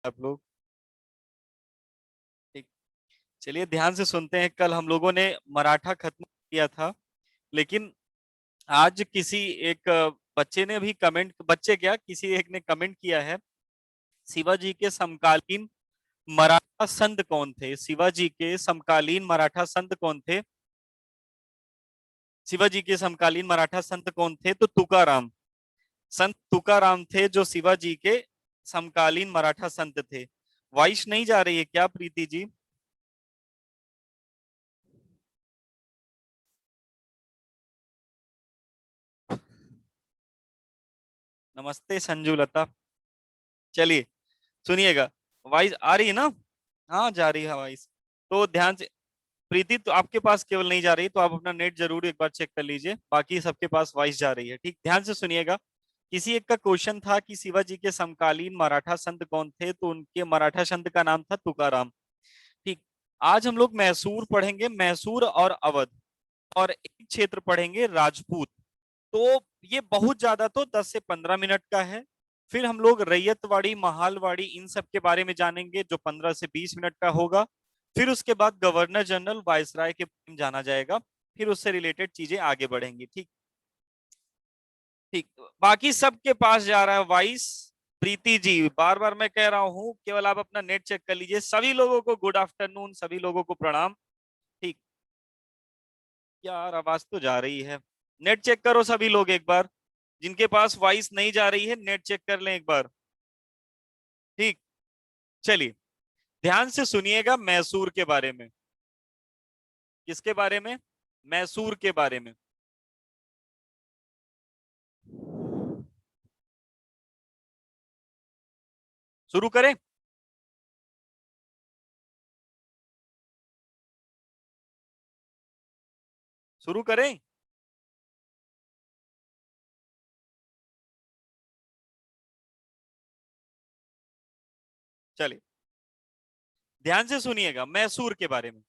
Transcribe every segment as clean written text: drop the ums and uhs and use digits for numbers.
आप लोग? ठीक। चलिए ध्यान से सुनते हैं। कल हम लोगों ने मराठा खत्म किया था, लेकिन आज किसी एक बच्चे ने भी कमेंट, बच्चे क्या, किसी एक ने कमेंट किया है, शिवाजी के समकालीन मराठा संत कौन थे? शिवाजी के समकालीन मराठा संत कौन थे? शिवाजी के समकालीन मराठा संत कौन थे? तो तुकाराम, संत तुकाराम थे जो शिवाजी के समकालीन मराठा संत थे। वॉइस नहीं जा रही है क्या प्रीति जी? नमस्ते संजू लता। चलिए सुनिएगा। वॉइस आ रही है ना? हाँ जा रही है वॉइस। तो ध्यान से, प्रीति तो आपके पास केवल नहीं जा रही, तो आप अपना नेट जरूर एक बार चेक कर लीजिए, बाकी सबके पास वॉइस जा रही है। ठीक, ध्यान से सुनिएगा। किसी एक का क्वेश्चन था कि शिवाजी के समकालीन मराठा संत कौन थे, तो उनके मराठा संत का नाम था तुकाराम। ठीक। आज हम लोग मैसूर पढ़ेंगे, मैसूर और अवध, और एक क्षेत्र पढ़ेंगे राजपूत। तो ये बहुत ज्यादा तो 10 से 15 मिनट का है। फिर हम लोग रैयतवाड़ी, महालवाड़ी, इन सब के बारे में जानेंगे जो 15 से 20 मिनट का होगा। फिर उसके बाद गवर्नर जनरल, वायसराय के बारे में जाना जाएगा। फिर उससे रिलेटेड चीजें आगे बढ़ेंगी। ठीक। ठीक। बाकी सबके पास जा रहा है वॉइस। प्रीति जी, बार बार मैं कह रहा हूं, केवल आप अपना नेट चेक कर लीजिए। सभी लोगों को गुड आफ्टरनून, सभी लोगों को प्रणाम। ठीक। यार आवाज तो जा रही है। नेट चेक करो सभी लोग एक बार। जिनके पास वॉइस नहीं जा रही है, नेट चेक कर लें एक बार। ठीक। चलिए ध्यान से सुनिएगा मैसूर के बारे में। किसके बारे में? मैसूर के बारे में। शुरू करें? शुरू करें? चलिए ध्यान से सुनिएगा मैसूर के बारे में।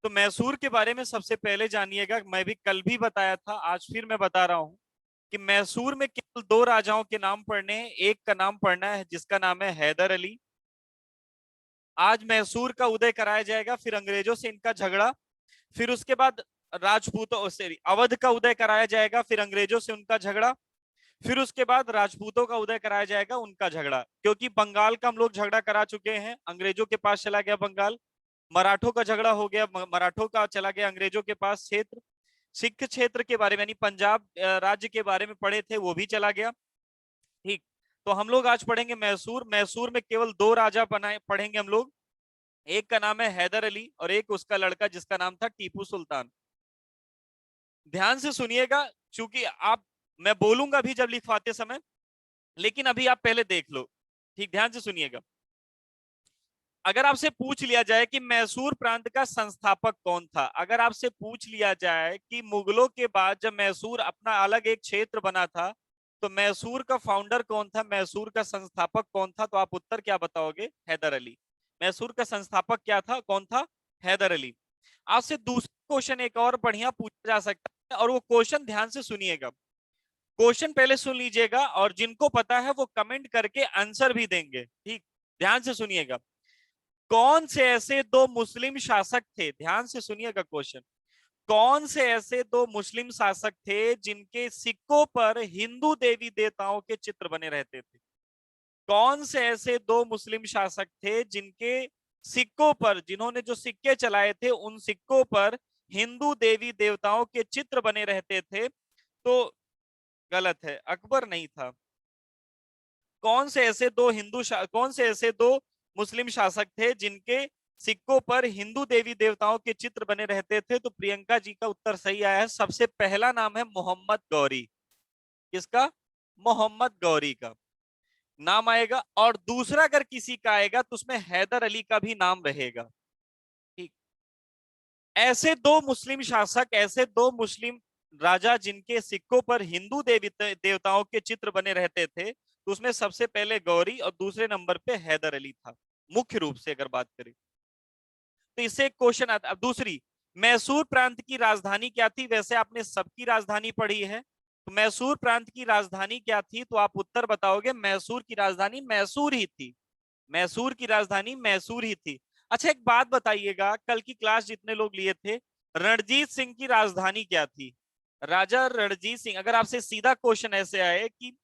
तो मैसूर के बारे में सबसे पहले जानिएगा, मैं भी कल भी बताया था, आज फिर मैं बता रहा हूं कि मैसूर में केवल दो राजाओं के नाम पढ़ने हैं। एक का नाम पढ़ना है जिसका नाम है हैदर अली। आज मैसूर का उदय कराया जाएगा, फिर अंग्रेजों से इनका झगड़ा, फिर उसके बाद राजपूतों से अवध का उदय कराया जाएगा, फिर अंग्रेजों से उनका झगड़ा, फिर उसके बाद राजपूतों का उदय कराया जाएगा, उनका झगड़ा। क्योंकि बंगाल का हम लोग झगड़ा करा चुके हैं, अंग्रेजों के पास चला गया बंगाल। मराठों का झगड़ा हो गया, मराठों का चला गया अंग्रेजों के पास क्षेत्र। सिख क्षेत्र के बारे में यानी पंजाब राज्य के बारे में पढ़े थे, वो भी चला गया। ठीक। तो हम लोग आज पढ़ेंगे मैसूर। मैसूर में केवल दो राजा बनाए पढ़ेंगे हम लोग। एक का नाम है हैदर अली और एक उसका लड़का जिसका नाम था टीपू सुल्तान। ध्यान से सुनिएगा, क्योंकि आप, मैं बोलूंगा भी जब लिखवाते समय, लेकिन अभी आप पहले देख लो। ठीक, ध्यान से सुनिएगा। अगर आपसे पूछ लिया जाए कि मैसूर प्रांत का संस्थापक कौन था, अगर आपसे पूछ लिया जाए कि मुगलों के बाद जब मैसूर अपना अलग एक क्षेत्र बना था, तो मैसूर का फाउंडर कौन था, मैसूर का संस्थापक कौन था, तो आप उत्तर क्या बताओगे? हैदर अली। मैसूर का संस्थापक क्या था, कौन था? हैदर अली। आपसे दूसरा क्वेश्चन एक और बढ़िया पूछा जा सकता है, और वो क्वेश्चन ध्यान से सुनिएगा। क्वेश्चन पहले सुन लीजिएगा, और जिनको पता है वो कमेंट करके आंसर भी देंगे। ठीक, ध्यान से सुनिएगा। कौन से ऐसे दो मुस्लिम शासक थे, ध्यान से सुनिएगा क्वेश्चन, कौन से ऐसे दो मुस्लिम शासक थे जिनके सिक्कों पर हिंदू देवी देवताओं के चित्र बने रहते थे? कौन से ऐसे दो मुस्लिम शासक थे जिनके सिक्कों पर, जिन्होंने जो सिक्के चलाए थे उन सिक्कों पर हिंदू देवी देवताओं के चित्र बने रहते थे? तो गलत है, अकबर नहीं था। कौन से ऐसे दो कौन से ऐसे दो मुस्लिम शासक थे जिनके सिक्कों पर हिंदू देवी देवताओं के चित्र बने रहते थे? तो प्रियंका जी का उत्तर सही आया है। सबसे पहला नाम है मोहम्मद गौरी। किसका? मोहम्मद गौरी का नाम आएगा। और दूसरा अगर किसी का आएगा तो उसमें हैदर अली का भी नाम रहेगा। ठीक। ऐसे दो मुस्लिम शासक, ऐसे दो मुस्लिम राजा जिनके सिक्कों पर हिंदू देवी देवताओं के चित्र बने रहते थे, तो उसमें सबसे पहले गौरी और दूसरे नंबर पे हैदर अली था, मुख्य रूप से अगर बात करें। तो इससे एक क्वेश्चन आता। अब दूसरी, मैसूर प्रांत की राजधानी क्या थी? वैसे आपने सबकी राजधानी पढ़ी है, तो मैसूर प्रांत की राजधानी क्या थी? तो आप उत्तर बताओगे मैसूर की राजधानी मैसूर ही थी। मैसूर की राजधानी मैसूर ही थी। अच्छा एक बात बताइएगा, कल की क्लास जितने लोग लिए थे, रणजीत सिंह की राजधानी क्या थी? राजा रणजीत सिंह, अगर आपसे सीधा क्वेश्चन ऐसे आए कि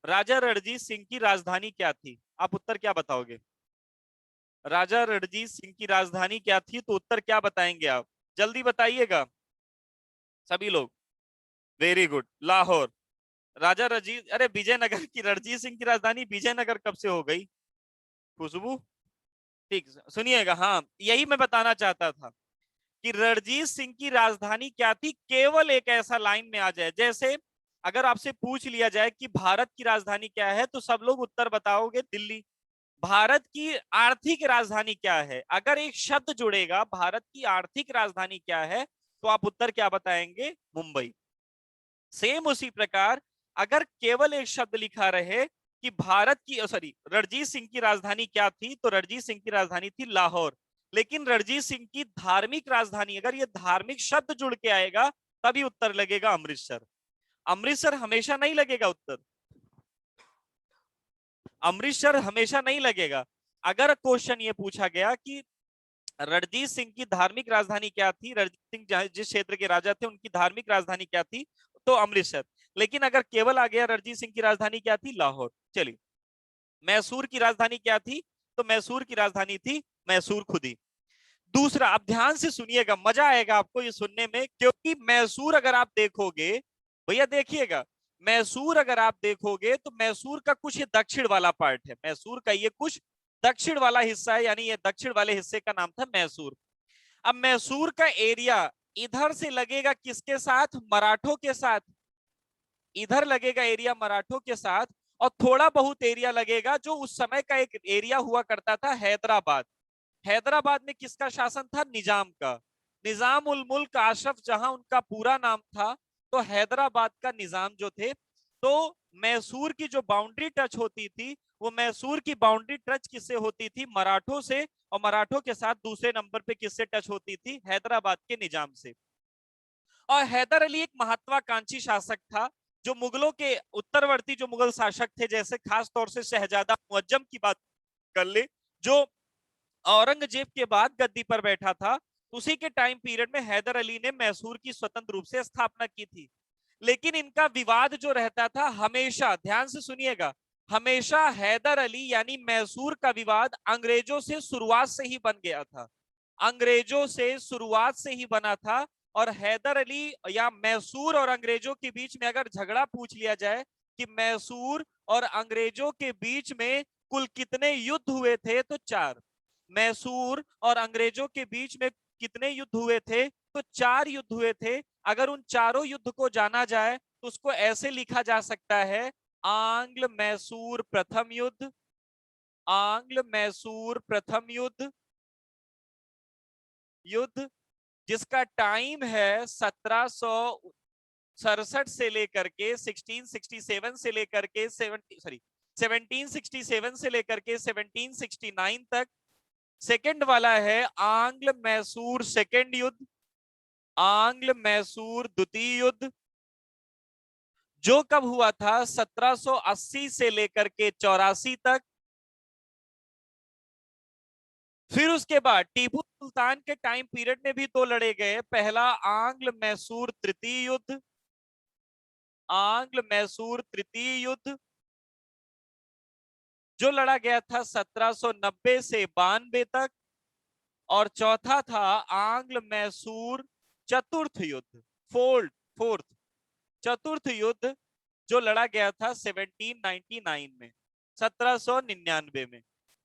राजा रणजीत सिंह की राजधानी क्या थी, आप उत्तर क्या बताओगे? राजा रणजीत सिंह की राजधानी क्या थी, तो उत्तर क्या बताएंगे आप? जल्दी बताइएगा सभी लोग। Very good, Lahore. राजा रणजीत, अरे विजयनगर की, रणजीत सिंह की राजधानी विजयनगर कब से हो गई? खुशबू, ठीक, सुनिएगा, हाँ यही मैं बताना चाहता था कि रणजीत सिंह की राजधानी क्या थी। केवल एक ऐसा लाइन में आ जाए, जैसे अगर आपसे पूछ लिया जाए कि भारत की राजधानी क्या है, तो सब लोग उत्तर बताओगे दिल्ली। भारत की आर्थिक राजधानी क्या है, अगर एक शब्द जुड़ेगा भारत की आर्थिक राजधानी क्या है, तो आप उत्तर क्या बताएंगे? मुंबई। सेम उसी प्रकार अगर केवल एक शब्द लिखा रहे कि भारत की, सॉरी, रणजीत सिंह की राजधानी क्या थी, तो रणजीत सिंह की राजधानी थी लाहौर। लेकिन रणजीत सिंह की धार्मिक राजधानी, अगर ये धार्मिक शब्द जुड़ के आएगा तभी उत्तर लगेगा अमृतसर। अमृतसर हमेशा नहीं लगेगा उत्तर, अमृतसर हमेशा नहीं लगेगा। अगर क्वेश्चन ये पूछा गया कि रणजीत सिंह की धार्मिक राजधानी क्या थी, रणजीत सिंह जिस क्षेत्र के राजा थे उनकी धार्मिक राजधानी क्या थी, तो अमृतसर। लेकिन अगर केवल आ गया रणजीत सिंह की राजधानी क्या थी, लाहौर। चलिए, मैसूर की राजधानी क्या थी, तो मैसूर की राजधानी थी मैसूर खुदी। दूसरा, आप ध्यान से सुनिएगा, मजा आएगा आपको ये सुनने में, क्योंकि मैसूर अगर आप देखोगे, भैया देखिएगा, मैसूर अगर आप देखोगे तो मैसूर का कुछ ये दक्षिण वाला पार्ट है, मैसूर का ये कुछ दक्षिण वाला हिस्सा है, यानी ये दक्षिण वाले हिस्से का नाम था मैसूर। अब मैसूर का एरिया इधर से लगेगा किसके साथ? मराठों के साथ। इधर लगेगा एरिया मराठों के साथ, और थोड़ा बहुत एरिया लगेगा जो उस समय का एक एरिया हुआ करता था हैदराबाद। हैदराबाद में किसका शासन था? निजाम का। निजाम उल मुल्क आशरफ जहां उनका पूरा नाम था, तो हैदराबाद का निजाम जो थे, तो मैसूर की जो बाउंड्री टच होती थी, वो मैसूर की बाउंड्री टच किससे होती थी? मराठों से। और मराठों के साथ दूसरे नंबर पे किससे टच होती थी? हैदराबाद के निजाम से। और हैदर अली एक महत्वाकांक्षी शासक था, जो मुगलों के उत्तरवर्ती जो मुगल शासक थे, जैसे खास तौर से शहजादा मुअज्जम की बात कर ले, जो औरंगजेब के बाद गद्दी पर बैठा था, उसी के टाइम पीरियड में हैदर अली ने मैसूर की स्वतंत्र रूप से स्थापना की थी। लेकिन इनका विवाद जो रहता था हमेशा, ध्यान से सुनिएगा, हमेशा हैदर अली यानी मैसूर का विवाद अंग्रेजों से शुरुआत से ही बन गया था, अंग्रेजों से शुरुआत से ही बना था। और हैदर अली या मैसूर और अंग्रेजों के बीच में अगर झगड़ा पूछ लिया जाए कि मैसूर और अंग्रेजों के बीच में कुल कितने युद्ध हुए थे, तो 4। मैसूर और अंग्रेजों के बीच में कितने युद्ध हुए थे, तो 4 युद्ध हुए थे। अगर उन चारों युद्ध को जाना जाए तो उसको ऐसे लिखा जा सकता है, आंग्ल मैसूर प्रथम युद्ध, आंग्ल मैसूर प्रथम युद्ध, युद्ध जिसका टाइम है 1767 से लेकर के 1667 से लेकर के 1767 से लेकर के 1769 तक। सेकंड वाला है आंग्ल मैसूर सेकंड युद्ध, आंग्ल मैसूर द्वितीय युद्ध, जो कब हुआ था? 1780 से लेकर के 84 तक। फिर उसके बाद टीपू सुल्तान के टाइम पीरियड में भी 2 लड़े गए, पहला आंग्ल मैसूर तृतीय युद्ध, आंग्ल मैसूर तृतीय युद्ध, जो लड़ा गया था 1790 से 92 तक। और चौथा था आंग्ल मैसूर चतुर्थ युद्ध, फोर्थ चतुर्थ युद्ध, जो लड़ा गया था 1799 में, 1799 में।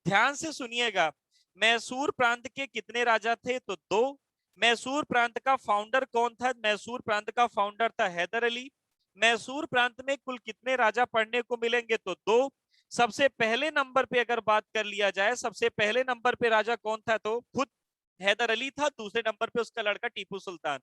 ध्यान से सुनिएगा, मैसूर प्रांत के कितने राजा थे? तो 2। मैसूर प्रांत का फाउंडर कौन था? मैसूर प्रांत का फाउंडर था हैदर अली। मैसूर प्रांत में कुल कितने राजा पढ़ने को मिलेंगे? तो 2। सबसे पहले नंबर पे अगर बात कर लिया जाए, सबसे पहले नंबर पे राजा कौन था? तो खुद हैदर अली था, दूसरे नंबर पे उसका लड़का टीपू सुल्तान।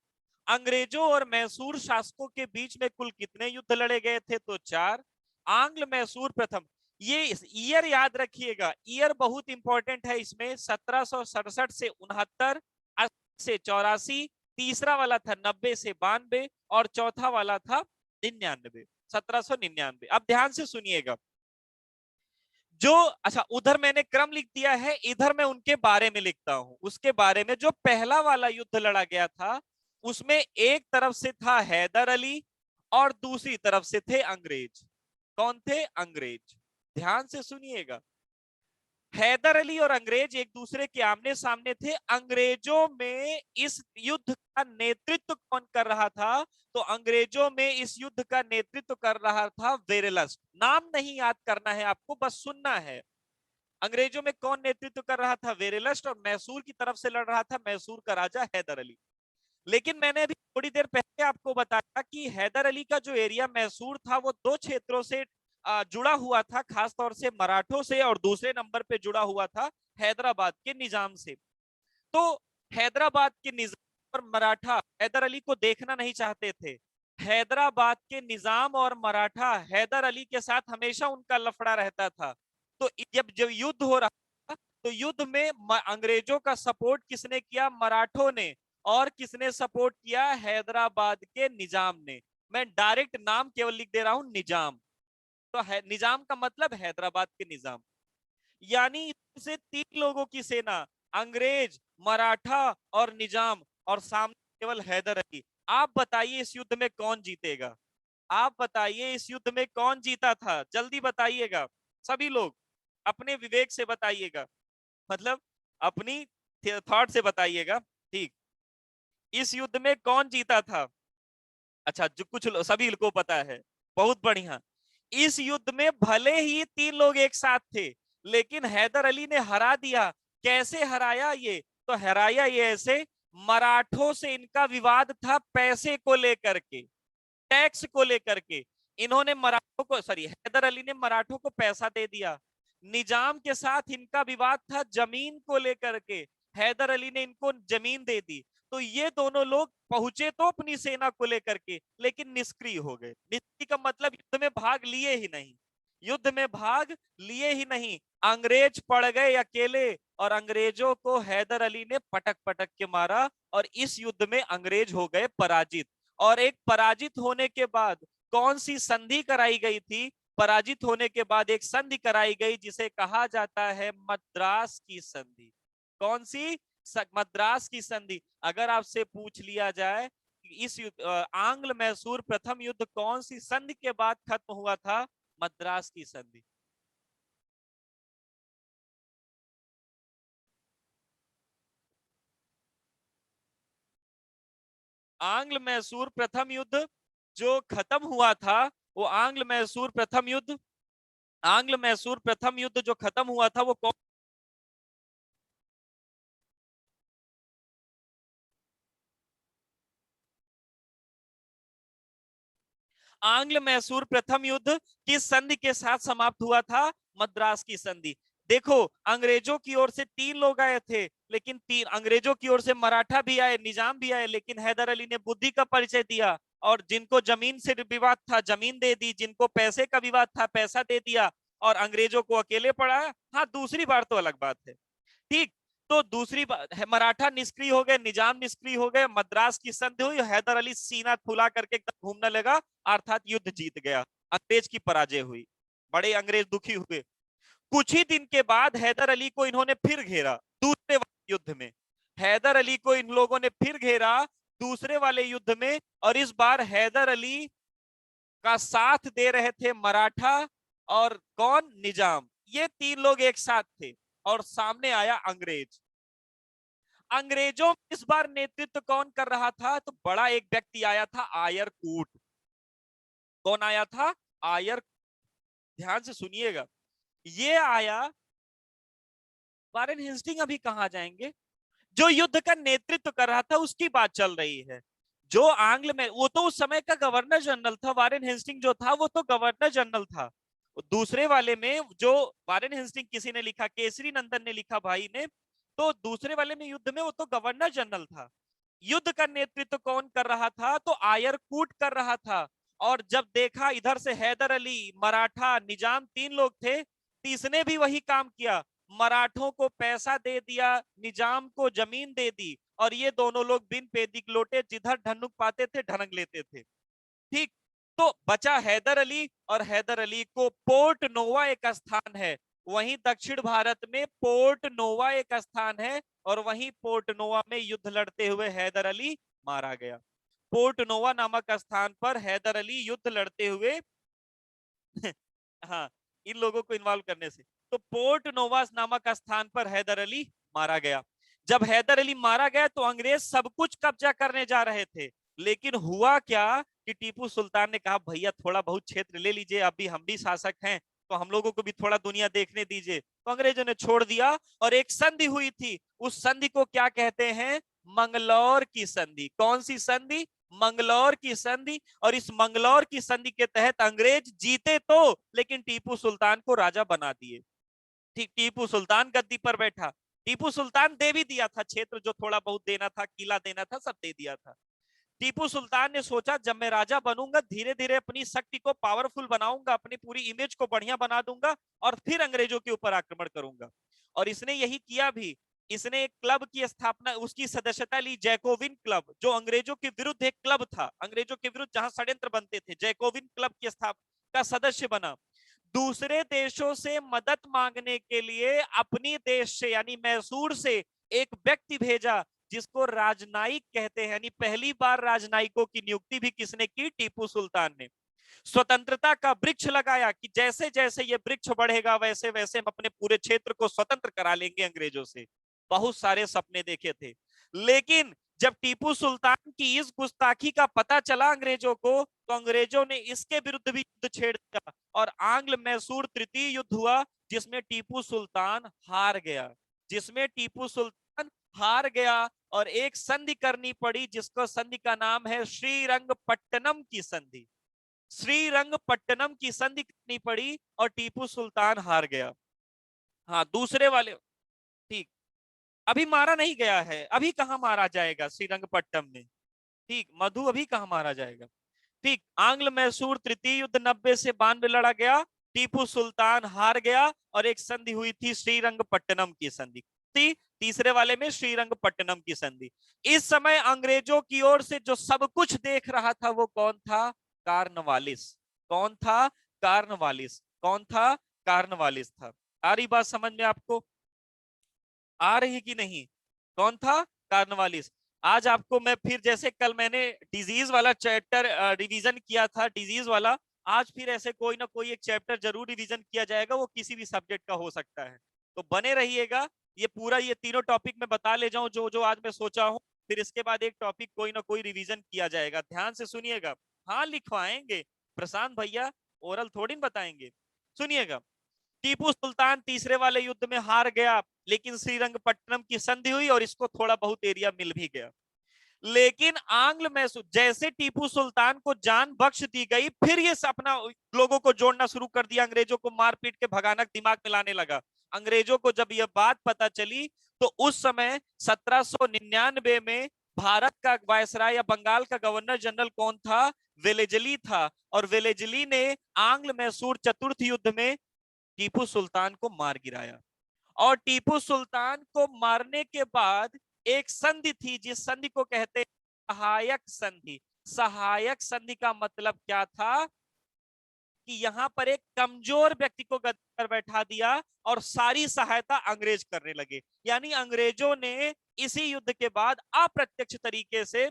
अंग्रेजों और मैसूर शासकों के बीच में कुल कितने युद्ध लड़े गए थे? तो 4। आंग्ल मैसूर प्रथम, ये ईयर याद रखिएगा, ईयर बहुत इंपॉर्टेंट है इसमें, 1767 से 69, 80 से 84, तीसरा वाला था 90 से 92, और चौथा वाला था 99, 1799। अब ध्यान से सुनिएगा, जो अच्छा उधर मैंने क्रम लिख दिया है, इधर मैं उनके बारे में लिखता हूं, उसके बारे में। जो पहला वाला युद्ध लड़ा गया था उसमें एक तरफ से था हैदर अली और दूसरी तरफ से थे अंग्रेज। कौन थे? अंग्रेज। ध्यान से सुनिएगा, हैदर अली और अंग्रेज एक दूसरे के आमने सामने थे। अंग्रेजों में इस युद्ध का नेतृत्व कौन कर रहा था? तो अंग्रेजों में इस युद्ध का नेतृत्व कर रहा था वेरेलस्ट। नाम नहीं याद करना है आपको, बस सुनना है। अंग्रेजों में कौन नेतृत्व कर रहा था? वेरेलस्ट। और मैसूर की तरफ से लड़ रहा था मैसूर का राजा हैदर अली। लेकिन मैंने अभी थोड़ी देर पहले आपको बताया कि हैदर अली का जो एरिया मैसूर था वो दो क्षेत्रों से जुड़ा हुआ था, खासतौर से मराठों से, और दूसरे नंबर पे जुड़ा हुआ था हैदराबाद के निजाम से। तो हैदराबाद के निजाम और मराठा हैदर अली को देखना नहीं चाहते थे। हैदराबाद के निजाम और मराठा हैदर अली के साथ हमेशा उनका लफड़ा रहता था। तो जब जब युद्ध हो रहा था तो युद्ध में अंग्रेजों का सपोर्ट किसने किया? मराठों ने। और किसने सपोर्ट किया? हैदराबाद के निजाम ने। मैं डायरेक्ट नाम केवल लिख दे रहा हूं, निजाम। तो है निजाम का मतलब हैदराबाद के निजाम। यानी से तीन लोगों की सेना, अंग्रेज, मराठा और निजाम, और सामने केवल हैदर अली। आप बताइए इस युद्ध में कौन जीतेगा? आप बताइए इस युद्ध में कौन जीता था? जल्दी बताइएगा सभी लोग, अपने विवेक से बताइएगा, मतलब अपनी थॉट से बताइएगा। ठीक, इस युद्ध में कौन जीता था? अच्छा, जो कुछ सभी को पता है, बहुत बढ़िया। इस युद्ध में भले ही तीन लोग एक साथ थे, लेकिन हैदर अली ने हरा दिया। कैसे हराया ये? तो हराया ये ऐसे, मराठों से इनका विवाद था पैसे को लेकर के, टैक्स को लेकर के। इन्होंने मराठों को, सॉरी, हैदर अली ने मराठों को पैसा दे दिया। निजाम के साथ इनका विवाद था जमीन को लेकर के, हैदर अली ने इनको जमीन दे दी। तो ये दोनों लोग पहुंचे तो अपनी सेना को लेकर के, लेकिन निष्क्रिय हो गए। निष्क्रिय का मतलब युद्ध में भाग लिए ही नहीं, युद्ध में भाग लिए ही नहीं। अंग्रेज पड़ गए अकेले, और अंग्रेजों को हैदर अली ने पटक पटक के मारा, और इस युद्ध में अंग्रेज हो गए पराजित। और एक पराजित होने के बाद कौन सी संधि कराई गई थी? पराजित होने के बाद एक संधि कराई गई जिसे कहा जाता है मद्रास की संधि। कौन सी? मद्रास की संधि। अगर आपसे पूछ लिया जाए इस आंग्ल मैसूर प्रथम युद्ध कौन सी संधि के बाद खत्म हुआ था? मद्रास की संधि। आंग्ल मैसूर प्रथम युद्ध जो खत्म हुआ था, वो आंग्ल मैसूर प्रथम युद्ध, आंग्ल मैसूर प्रथम युद्ध जो खत्म हुआ था वो कौन? आंग्ल मैसूर प्रथम युद्ध किस संधि के साथ समाप्त हुआ था? मद्रास की संधि। देखो, अंग्रेजों की ओर से तीन लोग आए थे, लेकिन तीन अंग्रेजों की ओर से मराठा भी आए, निजाम भी आए, लेकिन हैदर अली ने बुद्धि का परिचय दिया, और जिनको जमीन से विवाद था जमीन दे दी, जिनको पैसे का विवाद था पैसा दे दिया, और अंग्रेजों को अकेले पड़ा। हाँ, दूसरी बार तो अलग बात है। ठीक, तो दूसरी बात है, मराठा निष्क्रिय हो गए, निजाम निष्क्रिय हो गए, मद्रास की संधि हुई, हैदर अली सीना फुला करके एकदम घूमने लगा, अर्थात युद्ध जीत गया, अंग्रेज की पराजय हुई। बड़े अंग्रेज दुखी हुए। कुछ ही दिन के बाद हैदर अली को इन्होंने फिर घेरा दूसरे वाले युद्ध में। हैदर अली को इन लोगों ने फिर घेरा दूसरे वाले युद्ध में, और इस बार हैदर अली का साथ दे रहे थे मराठा और कौन? निजाम। ये तीन लोग एक साथ थे, और सामने आया अंग्रेज। अंग्रेजों में इस बार नेतृत्व कौन कर रहा था? तो बड़ा एक व्यक्ति आया था, आयर कूट। कौन आया था? आयर। ध्यान से सुनिएगा, ये आया। वारेन हेस्टिंग अभी कहां जाएंगे? जो युद्ध का नेतृत्व कर रहा था उसकी बात चल रही है। जो आंग्ल में, वो तो उस समय का गवर्नर जनरल था। वारेन हेस्टिंग जो था वो तो गवर्नर जनरल था। दूसरे वाले में जो वारेन हेस्टिंग किसी ने लिखा, केसरी नंदन ने लिखा भाई ने, तो दूसरे वाले में युद्ध में वो तो गवर्नर जनरल था। युद्ध का नेतृत्व कौन कर रहा था? तो आयर कूट कर रहा था। और जब देखा इधर से हैदर अली, मराठा, निजाम तीन लोग थे, तीसरे भी वही काम किया, मराठों को पैसा दे दिया, निजाम को जमीन दे दी, और ये दोनों लोग बिन पेदिक लोटे जिधर ढनुक पाते थे ढनक लेते थे। ठीक, तो बचा हैदर अली, और हैदर अली को पोर्ट नोवा एक स्थान है, वहीं दक्षिण भारत में पोर्ट नोवा एक स्थान है, और वहीं पोर्ट नोवा में युद्ध लड़ते हुए हैदर अली मारा गया। पोर्ट नोवा नामक स्थान पर हैदर अली युद्ध लड़ते हुए हाँ, इन लोगों को इन्वॉल्व करने से, तो पोर्ट नोवास नामक स्थान पर हैदर अली मारा गया। जब हैदर अली मारा गया तो अंग्रेज सब कुछ कब्जा करने जा रहे थे, लेकिन हुआ क्या कि टीपू सुल्तान ने कहा भैया थोड़ा बहुत क्षेत्र ले लीजिए, अभी हम भी शासक हैं तो हम लोगों को भी थोड़ा दुनिया देखने दीजिए। तो अंग्रेजों ने छोड़ दिया और एक संधि हुई थी, उस संधि को क्या कहते हैं? मंगलौर की संधि। कौन सी संधि? मंगलौर की संधि। और इस मंगलौर की संधि के तहत अंग्रेज जीते तो, लेकिन टीपू सुल्तान को राजा बना दिए। ठीक, टीपू सुल्तान गद्दी पर बैठा। टीपू सुल्तान दे भी दिया था क्षेत्र, जो थोड़ा बहुत देना था, किला देना था, सब दे दिया था। टीपू सुल्तान ने सोचा जब मैं राजा बनूंगा धीरे धीरे अपनी शक्ति को पावरफुल बनाऊंगा, अपनी पूरी इमेज को बढ़िया बना दूंगा और फिर अंग्रेजों के ऊपर आक्रमण करूंगा। और इसने यही किया भी। इसने एक क्लब की स्थापना, उसकी सदस्यता ली, जैकोबिन क्लब, जो अंग्रेजों के विरुद्ध एक क्लब था, अंग्रेजों के विरुद्ध जहां षड्यंत्र बनते थे, जैकोबिन क्लब की स्थापना का सदस्य बना। दूसरे देशों से मदद मांगने के लिए अपनी देश से यानी मैसूर से एक व्यक्ति भेजा, जिसको राजनायिक कहते हैं। यानी पहली बार राजनायिकों की नियुक्ति भी किसने की? टीपू सुल्तान ने। स्वतंत्रता का वृक्ष लगाया कि जैसे जैसे ये वृक्ष बढ़ेगा वैसे वैसे हम अपने पूरे क्षेत्र को स्वतंत्र करा लेंगे अंग्रेजों से। बहुत सारे सपने देखे थे, लेकिन जब टीपू सुल्तान की इस गुस्ताखी का पता चला अंग्रेजों को, तो अंग्रेजों ने इसके विरुद्ध भी युद्ध छेड़ दिया और आंग्ल मैसूर तृतीय युद्ध हुआ, जिसमें टीपू सुल्तान हार गया। जिसमें टीपू सुल्तान हार गया और एक संधि करनी पड़ी, जिसको संधि का नाम है श्रीरंगपट्टनम की संधि। श्रीरंगपट्टनम की संधि करनी पड़ी और टीपू सुल्तान हार गया। हाँ, दूसरे वाले ठीक, अभी मारा नहीं गया है, अभी कहां मारा जाएगा श्रीरंगपट्टनम में। ठीक, मधु अभी कहां मारा जाएगा। ठीक, आंग्ल मैसूर तृतीय युद्ध 90 से 92 लड़ा गया, टीपू सुल्तान हार गया और एक संधि हुई थी श्रीरंगपट्टनम की संधि। तीसरे वाले में श्रीरंगपट्टनम की संधि। इस समय अंग्रेजों की ओर से जो सब कुछ देख रहा था वो कौन था? कार्नवालिस। कौन था? कार्नवालिस। कौन था? कार्नवालिस था। आ रही बात समझ में आपको? आ रही कि नहीं? कौन था? कार्नवालिस। आज आपको मैं फिर, जैसे कल मैंने डिजीज वाला चैप्टर रिवीजन किया था, डिजीज वाला, आज फिर ऐसे कोई ना कोई एक चैप्टर जरूर रिवीजन किया जाएगा, वो किसी भी सब्जेक्ट का हो सकता है। तो बने रहिएगा। ये पूरा ये तीनों टॉपिक मैं बता ले जाऊं जो जो आज मैं सोचा हूं, फिर इसके बाद एक टॉपिक कोई ना कोई रिवीजन किया जाएगा, ध्यान से सुनिएगा। हाँ, लिखवाएंगे प्रशांत भैया, ओरल थोड़ी बताएंगे। सुनिएगा, टीपू सुल्तान तीसरे वाले युद्ध में हार गया, लेकिन श्रीरंगपट्टनम की संधि हुई और इसको थोड़ा बहुत एरिया मिल भी गया। लेकिन आंग्ल मैसूर, जैसे टीपू सुल्तान को जान बख्श दी गई, फिर ये अपना लोगों को जोड़ना शुरू कर दिया, अंग्रेजों को मार पीट के भगाना दिमाग में लाने लगा। अंग्रेजों को जब यह बात पता चली तो उस समय 1799 में भारत का वायसराय या बंगाल का गवर्नर जनरल कौन था? वेलेजली था। और वेलेजली ने आंग्ल मैसूर चतुर्थ युद्ध में टीपू सुल्तान को मार गिराया। और टीपू सुल्तान को मारने के बाद एक संधि थी, जिस संधि को कहते हैं सहायक संधि। सहायक संधि का मतलब क्या था? कि यहां पर एक कमजोर व्यक्ति को गद्दी पर बैठा दिया और सारी सहायता अंग्रेज करने लगे। यानी अंग्रेजों ने इसी युद्ध के बाद अप्रत्यक्ष तरीके से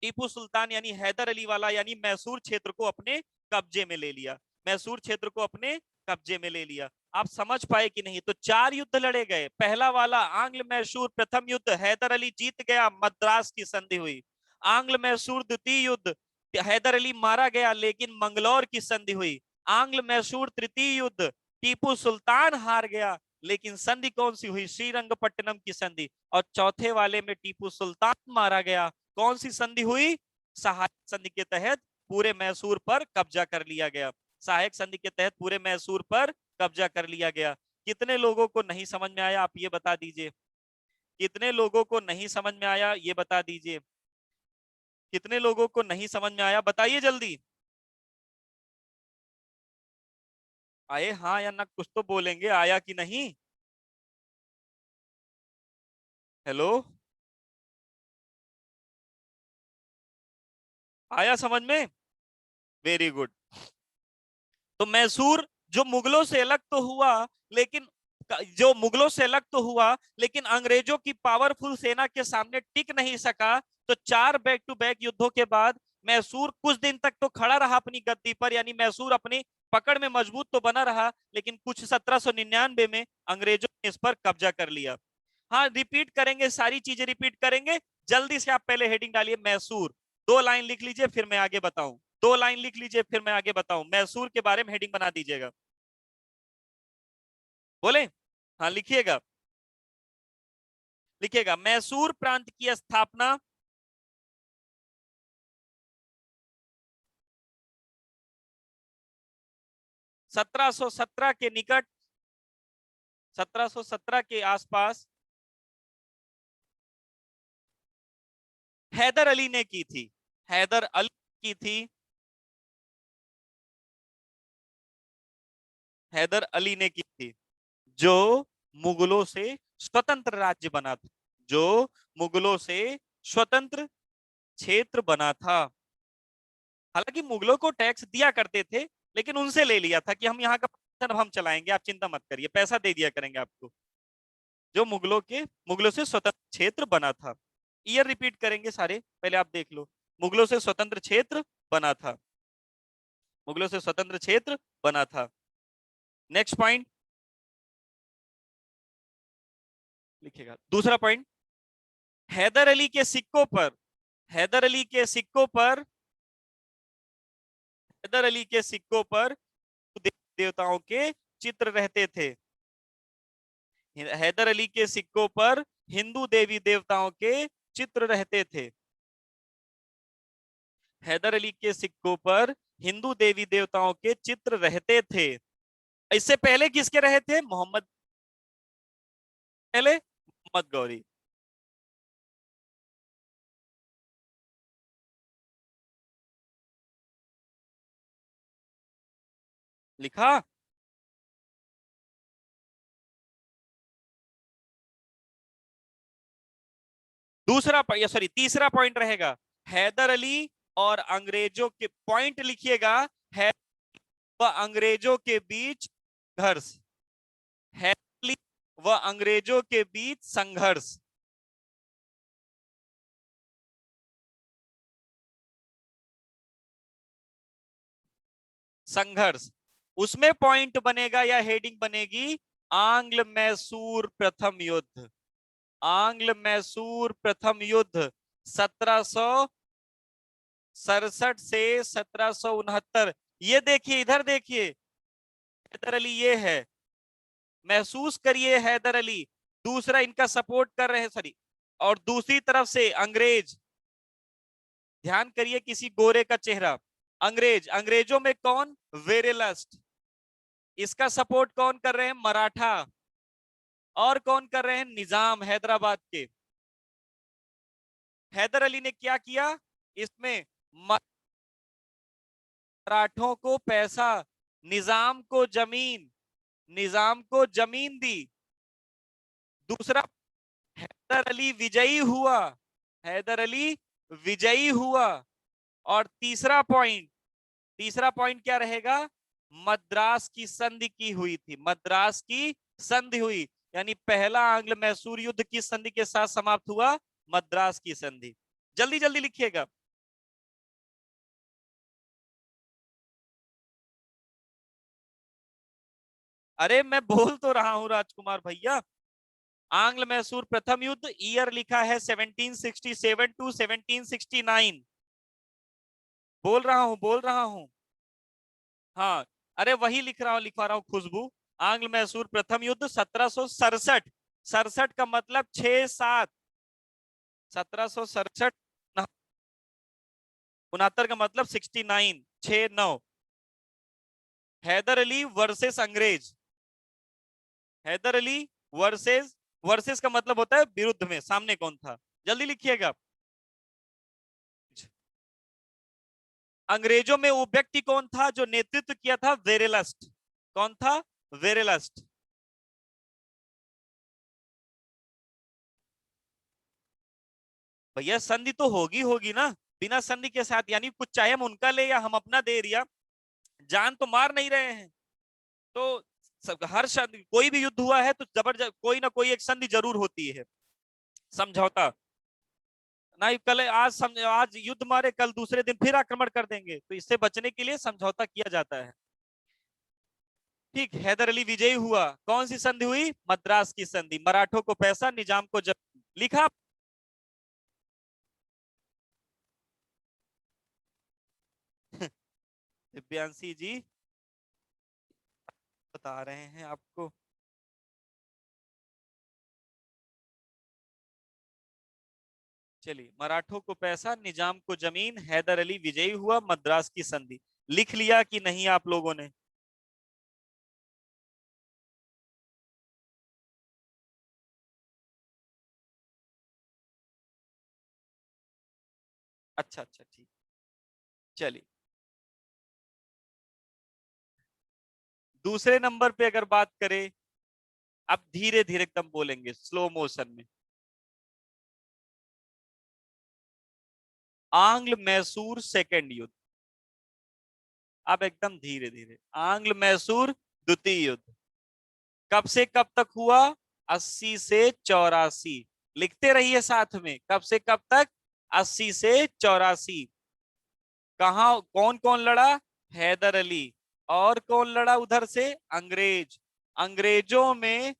टीपू सुल्तान यानी हैदर अली वाला यानी मैसूर क्षेत्र को अपने कब्जे में ले लिया। मैसूर क्षेत्र को अपने कब्जे में ले लिया। आप समझ पाए कि नहीं? तो 4 युद्ध लड़े गए। पहला वाला आंग्ल मैसूर प्रथम युद्ध, हैदर अली जीत गया, मद्रास की संधि हुई। आंग्ल मैसूर द्वितीय युद्ध, हैदर अली मारा गया लेकिन मंगलौर की संधि हुई। आंग्ल मैसूर तृतीय युद्ध, टीपू सुल्तान हार गया, लेकिन संधि कौन सी हुई? श्रीरंगपट्टनम की संधि। और चौथे वाले में टीपू सुल्तान मारा गया। कौन सी संधि हुई? सहायक संधि के तहत पूरे मैसूर पर कब्जा कर लिया गया। सहायक संधि के तहत पूरे मैसूर पर कब्जा कर लिया गया। कितने लोगों को नहीं समझ में आया, आप ये बता दीजिए। कितने लोगों को नहीं समझ में आया, ये बता दीजिए। कितने लोगों को नहीं समझ में आया, बताइए जल्दी। आए हाँ या ना, कुछ तो बोलेंगे, आया कि नहीं? हेलो, आया समझ में? Very good. तो मैसूर जो मुगलों से अलग तो हुआ, लेकिन जो मुगलों से अलग तो हुआ लेकिन अंग्रेजों की पावरफुल सेना के सामने टिक नहीं सका। तो 4 बैक टू बैक युद्धों के बाद मैसूर कुछ दिन तक तो खड़ा रहा अपनी गद्दी पर, यानी मैसूर अपनी पकड़ में मजबूत तो बना रहा, लेकिन कुछ 1799 में अंग्रेजों ने इस पर कब्जा कर लिया। हाँ, रिपीट करेंगे, सारी चीजें रिपीट करेंगे। जल्दी से आप पहले हेडिंग डालिए मैसूर, 2 लाइन लिख लीजिए फिर मैं आगे बताऊं। 2 लाइन लिख लीजिए फिर मैं आगे बताऊं, मैसूर के बारे में हेडिंग बना दीजिएगा। बोले? हाँ लिखिएगा, लिखिएगा। मैसूर प्रांत की स्थापना 1717 के निकट, 1717 के आसपास हैदर अली ने की थी। हैदर अली की थी, हैदर अली ने की थी, जो मुगलों से स्वतंत्र राज्य बना था, जो मुगलों से स्वतंत्र क्षेत्र बना था। हालांकि मुगलों को टैक्स दिया करते थे, लेकिन उनसे ले लिया था कि हम यहाँ का अब हम चलाएंगे, आप चिंता मत करिए, पैसा दे दिया करेंगे आपको। जो मुगलों से स्वतंत्र क्षेत्र बना था। ईयर रिपीट करेंगे सारे, पहले आप देख लो। मुगलों से स्वतंत्र क्षेत्र बना था, मुगलों से स्वतंत्र क्षेत्र बना था। नेक्स्ट पॉइंट लिखिएगा, दूसरा पॉइंट। हैदर अली के सिक्कों पर, हैदर अली के सिक्कों पर, हैदर अली के सिक्कों पर देवताओं के चित्र रहते थे। हैदर अली के सिक्कों पर हिंदू देवी देवताओं के चित्र रहते थे। हैदर अली के सिक्कों पर हिंदू देवी देवताओं के चित्र रहते थे। इससे पहले किसके रहे थे? मोहम्मद, पहले मोहम्मद गौरी। लिखा? दूसरा सॉरी तीसरा पॉइंट रहेगा, हैदर अली और अंग्रेजों के, पॉइंट लिखिएगा, है व अंग्रेजों के बीच संघर्ष, हैदर अली व अंग्रेजों के बीच संघर्ष। संघर्ष, उसमें पॉइंट बनेगा या हेडिंग बनेगी, आंग्ल मैसूर प्रथम युद्ध। आंग्ल मैसूर प्रथम युद्ध 1767 से 1769। ये देखिए, इधर देखिए, हैदर अली ये है, महसूस करिए हैदर अली, दूसरा इनका सपोर्ट कर रहे हैं, सॉरी, और दूसरी तरफ से अंग्रेज, ध्यान करिए किसी गोरे का चेहरा, अंग्रेज, अंग्रेजों में कौन? वेरेलस्ट। इसका सपोर्ट कौन कर रहे हैं? मराठा। और कौन कर रहे हैं? निजाम हैदराबाद के। हैदर अली ने क्या किया इसमें? मराठों को पैसा, निजाम को जमीन, निजाम को जमीन दी। दूसरा, हैदर अली विजयी हुआ, हैदर अली विजयी हुआ। और तीसरा पॉइंट, तीसरा पॉइंट क्या रहेगा? मद्रास की संधि की हुई थी, मद्रास की संधि हुई, यानी पहला आंग्ल मैसूर युद्ध की संधि के साथ समाप्त हुआ, मद्रास की संधि। जल्दी जल्दी लिखिएगा। अरे मैं बोल तो रहा हूं राजकुमार भैया, आंग्ल मैसूर प्रथम युद्ध, ईयर लिखा है 1767 टू 1769। बोल रहा हूं, बोल रहा हूं। हाँ, अरे वही लिख रहा हूं, लिखवा रहा हूं खुशबू। आंग्ल मैसूर प्रथम युद्ध 1767, 67 का मतलब 6-7, 1767, 69 का मतलब 69, 6-9। हैदर अली वर्सेस अंग्रेज, हैदर अली वर्सेस, वर्सेस का मतलब होता है विरुद्ध में, सामने कौन था? जल्दी लिखिएगा। अंग्रेजों में वो व्यक्ति कौन था जो नेतृत्व किया था? वेरेलस्ट। कौन था? वेरेलस्ट। भैया संधि तो होगी होगी ना, बिना संधि के साथ, यानी कुछ चाहे हम उनका ले या हम अपना दे रिया, जान तो मार नहीं रहे हैं। तो हर संधि, कोई भी युद्ध हुआ है तो जबरदस्त कोई ना कोई एक संधि जरूर होती है, समझौता। नहीं कल आज युद्ध मारे, कल दूसरे दिन फिर आक्रमण कर देंगे, तो इससे बचने के लिए समझौता किया जाता है। ठीक, हैदर अली विजयी हुआ, कौन सी संधि हुई? मद्रास की संधि। मराठों को पैसा, निजाम को जमीन। लिखा? दिव्यांशी जी बता रहे हैं आपको। चलिए, मराठों को पैसा, निजाम को जमीन, हैदर अली विजयी हुआ, मद्रास की संधि। लिख लिया कि नहीं आप लोगों ने? अच्छा अच्छा, ठीक। चलिए, दूसरे नंबर पे अगर बात करें, अब धीरे धीरे एकदम बोलेंगे, स्लो मोशन में। आंग्ल मैसूर सेकेंड युद्ध। अब एकदम धीरे धीरे, आंग्ल मैसूर द्वितीय युद्ध कब से कब तक हुआ? 80 से 84। लिखते रहिए साथ में, कब से कब तक? 80 से 84। कहा, कौन कौन लड़ा? हैदर अली। और कौन लड़ा उधर से? अंग्रेज। अंग्रेजों में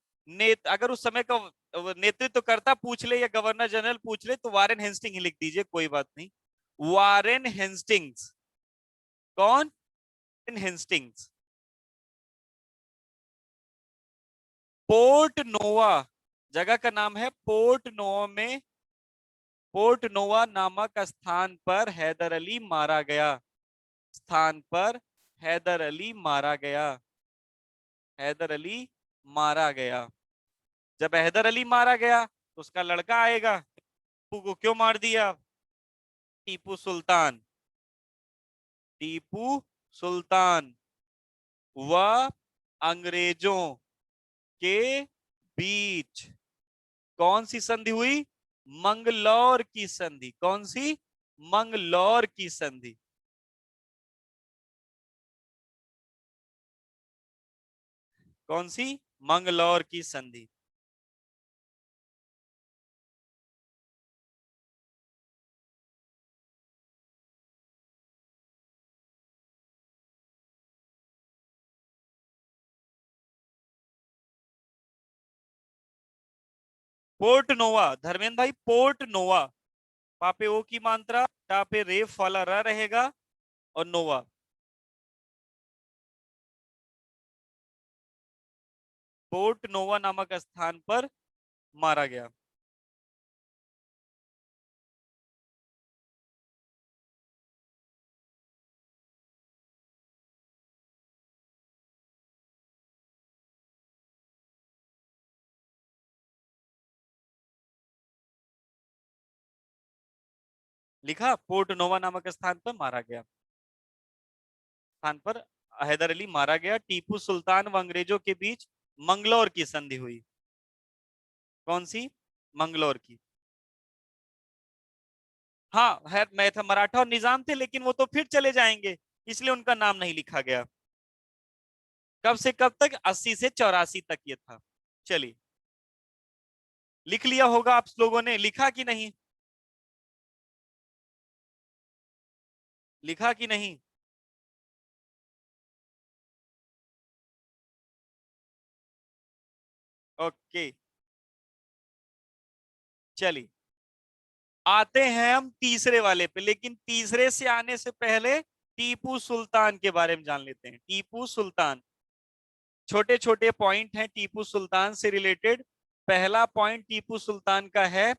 अगर उस समय का नेतृत्व करता पूछ ले, या गवर्नर जनरल पूछ ले, तो वारेन हेस्टिंग ही लिख दीजिए, कोई बात नहीं। Warren Hastings. कौन? हेस्टिंग्स। पोर्ट नोवा, जगह का नाम है पोर्ट नोवा में, पोर्ट नोवा नामक स्थान पर हैदर अली मारा गया। स्थान पर हैदर अली मारा गया। हैदर अली मारा गया। जब हैदर अली मारा गया तो उसका लड़का आएगा। टीपू को क्यों मार दिया? टीपू सुल्तान। टीपू सुल्तान व अंग्रेजों के बीच कौन सी संधि हुई? मंगलौर की संधि। कौन सी? मंगलौर की संधि। कौन सी? मंगलौर की संधि। पोर्ट नोवा, धर्मेंद्र भाई, पोर्ट नोवा। पापे ओ की मात्रा, टापे रेफ वाला र रहेगा, और नोवा। पोर्ट नोवा नामक स्थान पर मारा गया। लिखा, पोर्ट नोवा नामक स्थान पर मारा गया। स्थान पर हैदर अली मारा गया। टीपू सुल्तान व अंग्रेजों के बीच मंगलौर की संधि हुई। कौन सी? मंगलौर की। हाँ है, मैं था, मराठा और निजाम थे, लेकिन वो तो फिर चले जाएंगे, इसलिए उनका नाम नहीं लिखा गया। कब से कब तक? 80 से 84 तक ये था। चलिए, लिख लिया होगा आप लोगों ने, लिखा कि नहीं? लिखा कि नहीं? ओके, चलिए, आते हैं हम तीसरे वाले पे, लेकिन तीसरे से आने से पहले टीपू सुल्तान के बारे में जान लेते हैं। टीपू सुल्तान, छोटे छोटे पॉइंट हैं टीपू सुल्तान से रिलेटेड। पहला पॉइंट टीपू सुल्तान का है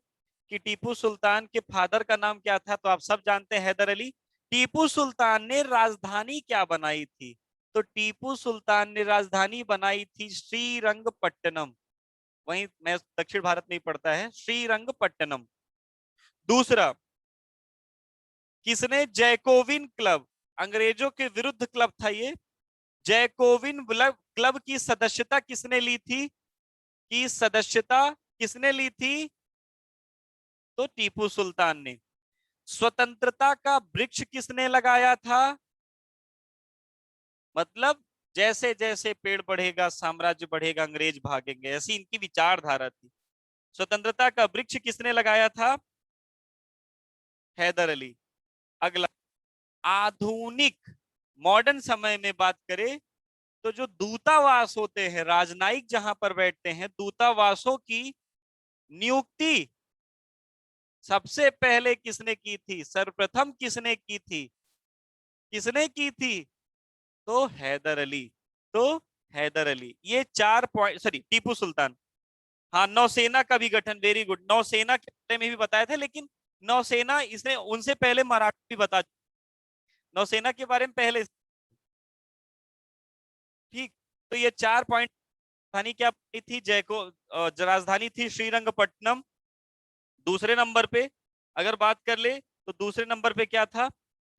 कि टीपू सुल्तान के फादर का नाम क्या था? तो आप सब जानते हैं, हैदर अली। टीपू सुल्तान ने राजधानी क्या बनाई थी? तो टीपू सुल्तान ने राजधानी बनाई थी श्रीरंगपट्टनम। वहीं मैं दक्षिण भारत में ही पड़ता है, श्रीरंगपट्टनम। दूसरा, किसने जैकोविन क्लब, अंग्रेजों के विरुद्ध क्लब था ये, जैकोविन क्लब की सदस्यता किसने ली थी? की सदस्यता किसने ली थी? तो टीपू सुल्तान ने। स्वतंत्रता का वृक्ष किसने लगाया था? मतलब जैसे जैसे पेड़ बढ़ेगा साम्राज्य बढ़ेगा अंग्रेज भागेंगे, ऐसी इनकी विचारधारा थी। स्वतंत्रता का वृक्ष किसने लगाया था? हैदर अली। अगला, आधुनिक मॉडर्न समय में बात करें तो जो दूतावास होते हैं, राजनयिक जहां पर बैठते हैं, दूतावासों की नियुक्ति सबसे पहले किसने की थी? सर्वप्रथम किसने की थी? किसने की थी? तो हैदर अली। तो हैदर अली। ये 4 पॉइंट, सॉरी टीपू सुल्तान। हाँ, नौसेना का भी गठन, वेरी गुड, नौसेना के बारे में भी बताया था, लेकिन नौसेना इसने उनसे पहले मराठा भी बता, नौसेना के बारे में पहले। ठीक। तो ये 4 पॉइंट। राजधानी क्या थी? जयको राजधानी थी श्रीरंगपट्टनम। दूसरे नंबर पे अगर बात कर ले तो दूसरे नंबर पे क्या था?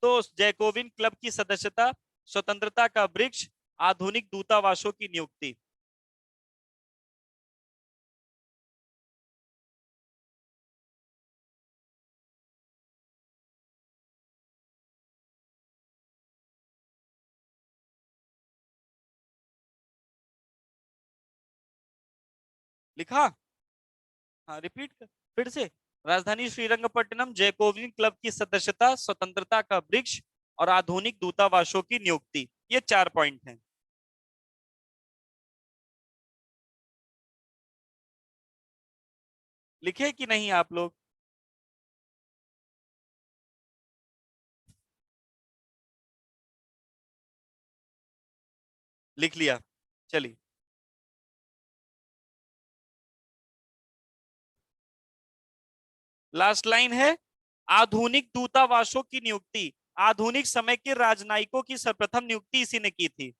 तो जैकोबिन क्लब की सदस्यता, स्वतंत्रता का वृक्ष, आधुनिक दूतावासों की नियुक्ति। लिखा? हाँ, रिपीट कर फिर से। राजधानी श्रीरंगपट्टनम, जैकोबिन क्लब की सदस्यता, स्वतंत्रता का वृक्ष और आधुनिक दूतावासों की नियुक्ति। ये 4 पॉइंट हैं। लिखे कि नहीं आप लोग? लिख लिया? चलिए, लास्ट लाइन है, आधुनिक दूतावासों की नियुक्ति। आधुनिक समय के राजनयिकों की सर्वप्रथम नियुक्ति इसी ने की थी।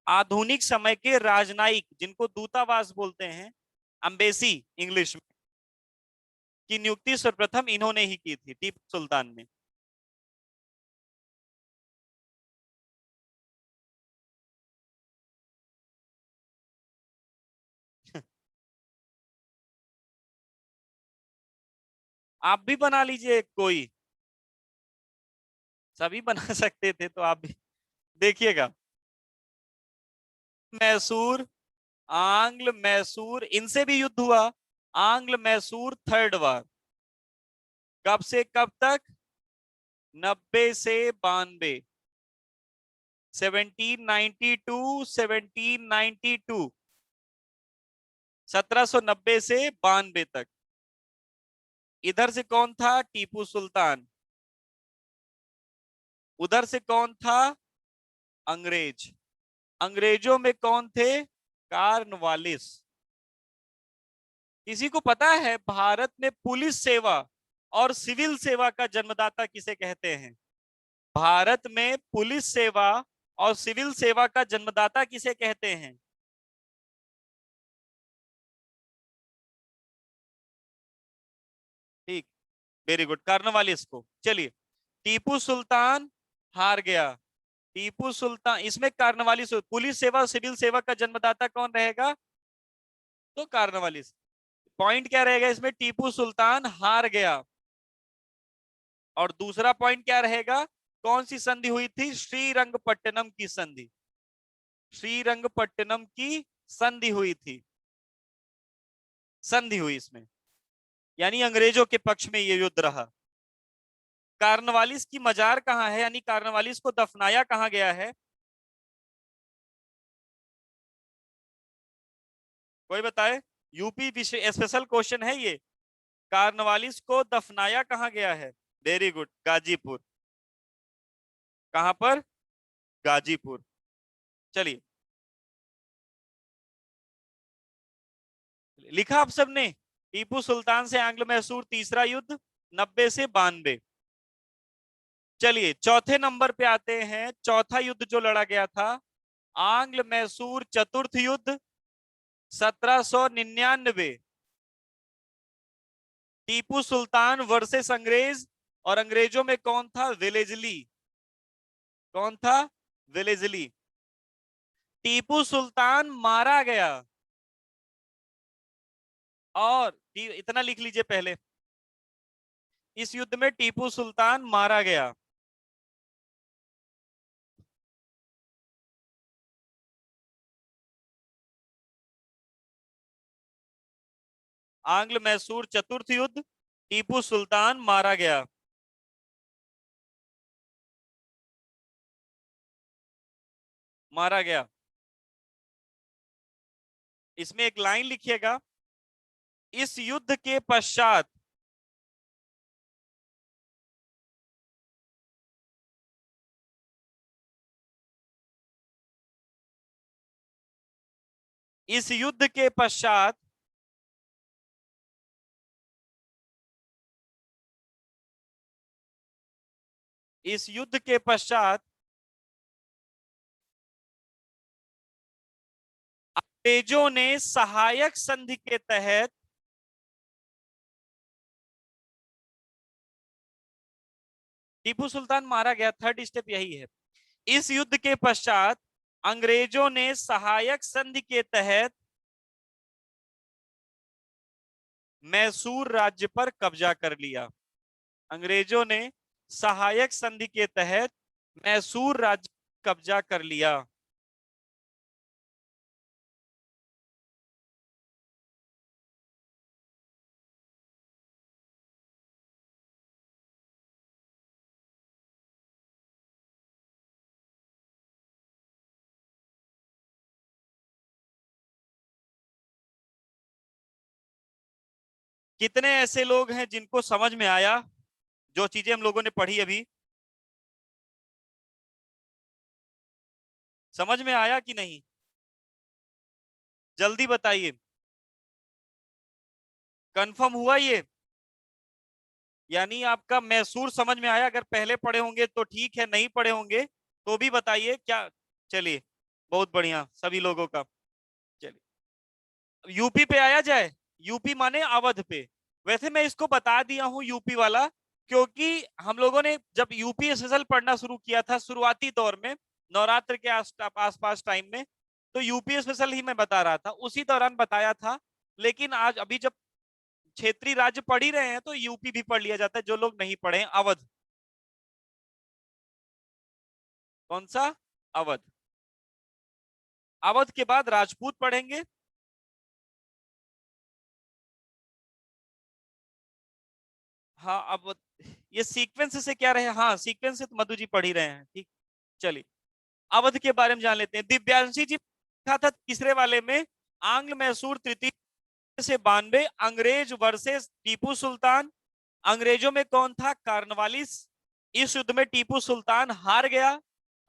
आधुनिक समय के राजनयिक, जिनको दूतावास बोलते हैं, अम्बेसी इंग्लिश में, की नियुक्ति सर्वप्रथम इन्होंने ही की थी, टीपू सुल्तान ने। आप भी बना लीजिए कोई, सभी बना सकते थे तो आप भी देखिएगा। मैसूर, आंग्ल मैसूर, इनसे भी युद्ध हुआ। आंग्ल मैसूर थर्ड वार, कब से कब तक? 90 से 92। 1792, 1792, 1790 से 92 तक। इधर से कौन था? टीपू सुल्तान। उधर से कौन था? अंग्रेज। अंग्रेजों में कौन थे? कार्नवालिस। किसी को पता है भारत में पुलिस सेवा और सिविल सेवा का जन्मदाता किसे कहते हैं? भारत में पुलिस सेवा और सिविल सेवा का जन्मदाता किसे कहते हैं? ठीक, वेरी गुड, कार्नवालिस को। चलिए, टीपू सुल्तान हार गया। टीपू सुल्तान, इसमें कार्नवालिस, पुलिस सेवा सिविल सेवा का जन्मदाता कौन रहेगा? तो कार्नवालिस। पॉइंट क्या रहेगा इसमें? टीपू सुल्तान हार गया। और दूसरा पॉइंट क्या रहेगा? कौन सी संधि हुई थी? श्रीरंगपट्टनम की संधि। श्रीरंगपट्टनम की संधि हुई थी। संधि हुई इसमें, यानी अंग्रेजों के पक्ष में ये युद्ध रहा। कार्नवालिस की मजार कहाँ है, यानी कार्नवालिस को दफनाया कहाँ गया है? कोई बताए? यूपी विषय स्पेशल क्वेश्चन है ये। कार्नवालिस को दफनाया कहाँ गया है? Very good, Ghazipur. कहां पर? गाजीपुर। चलिए, लिखा आप सबने? टीपू सुल्तान से आंग्ल मैसूर तीसरा युद्ध, 90 से 92। चलिए, चौथे नंबर पे आते हैं। चौथा युद्ध जो लड़ा गया था, आंग्ल मैसूर चतुर्थ युद्ध, 1799। टीपू सुल्तान वर्सेस अंग्रेज, और अंग्रेजों में कौन था? वेलेजली। कौन था? वेलेजली। टीपू सुल्तान मारा गया। और इतना लिख लीजिए पहले, इस युद्ध में टीपू सुल्तान मारा गया। आंग्ल मैसूर चतुर्थ युद्ध, टीपू सुल्तान मारा गया। मारा गया। इसमें एक लाइन लिखिएगा, इस युद्ध के पश्चात इस युद्ध के पश्चात इस युद्ध के पश्चात अंग्रेजों ने सहायक संधि के तहत टीपू सुल्तान मारा गया। थर्ड स्टेप यही है। इस युद्ध के पश्चात अंग्रेजों ने सहायक संधि के तहत मैसूर राज्य पर कब्जा कर लिया। अंग्रेजों ने सहायक संधि के तहत मैसूर राज्य पर कब्जा कर लिया। कितने ऐसे लोग हैं जिनको समझ में आया जो चीजें हम लोगों ने पढ़ी अभी? समझ में आया कि नहीं? जल्दी बताइए। कंफर्म हुआ ये? यानी आपका मैसूर समझ में आया? अगर पहले पढ़े होंगे तो ठीक है, नहीं पढ़े होंगे तो भी बताइए क्या। चलिए, बहुत बढ़िया सभी लोगों का। चलिए, यूपी पे आया जाए। यूपी माने अवध पे। वैसे मैं इसको बता दिया हूं यूपी वाला, क्योंकि हम लोगों ने जब यूपी एसएसएल पढ़ना शुरू किया था शुरुआती दौर में, नवरात्र के आसपास टाइम में, तो यूपी स्पेशल ही मैं बता रहा था, उसी दौरान बताया था। लेकिन आज अभी जब क्षेत्रीय राज्य पढ़ ही रहे हैं तो यूपी भी पढ़ लिया जाता है, जो लोग नहीं पढ़े हैं। अवध। कौन सा? अवध। अवध के बाद राजपूत पढ़ेंगे। हाँ, अब ये सीक्वेंस से क्या रहे? हाँ, सीक्वेंस से तो मधु जी पढ़ ही रहे हैं, ठीक। चलिए, अवध के बारे में जान लेते हैं। दिव्यांशी जी लिखा था तीसरे वाले में, आंग्ल मैसूर तृतीय से 92, अंग्रेज वर्सेस टीपू सुल्तान। अंग्रेजों में कौन था? कार्नवालिस। इस युद्ध में टीपू सुल्तान हार गया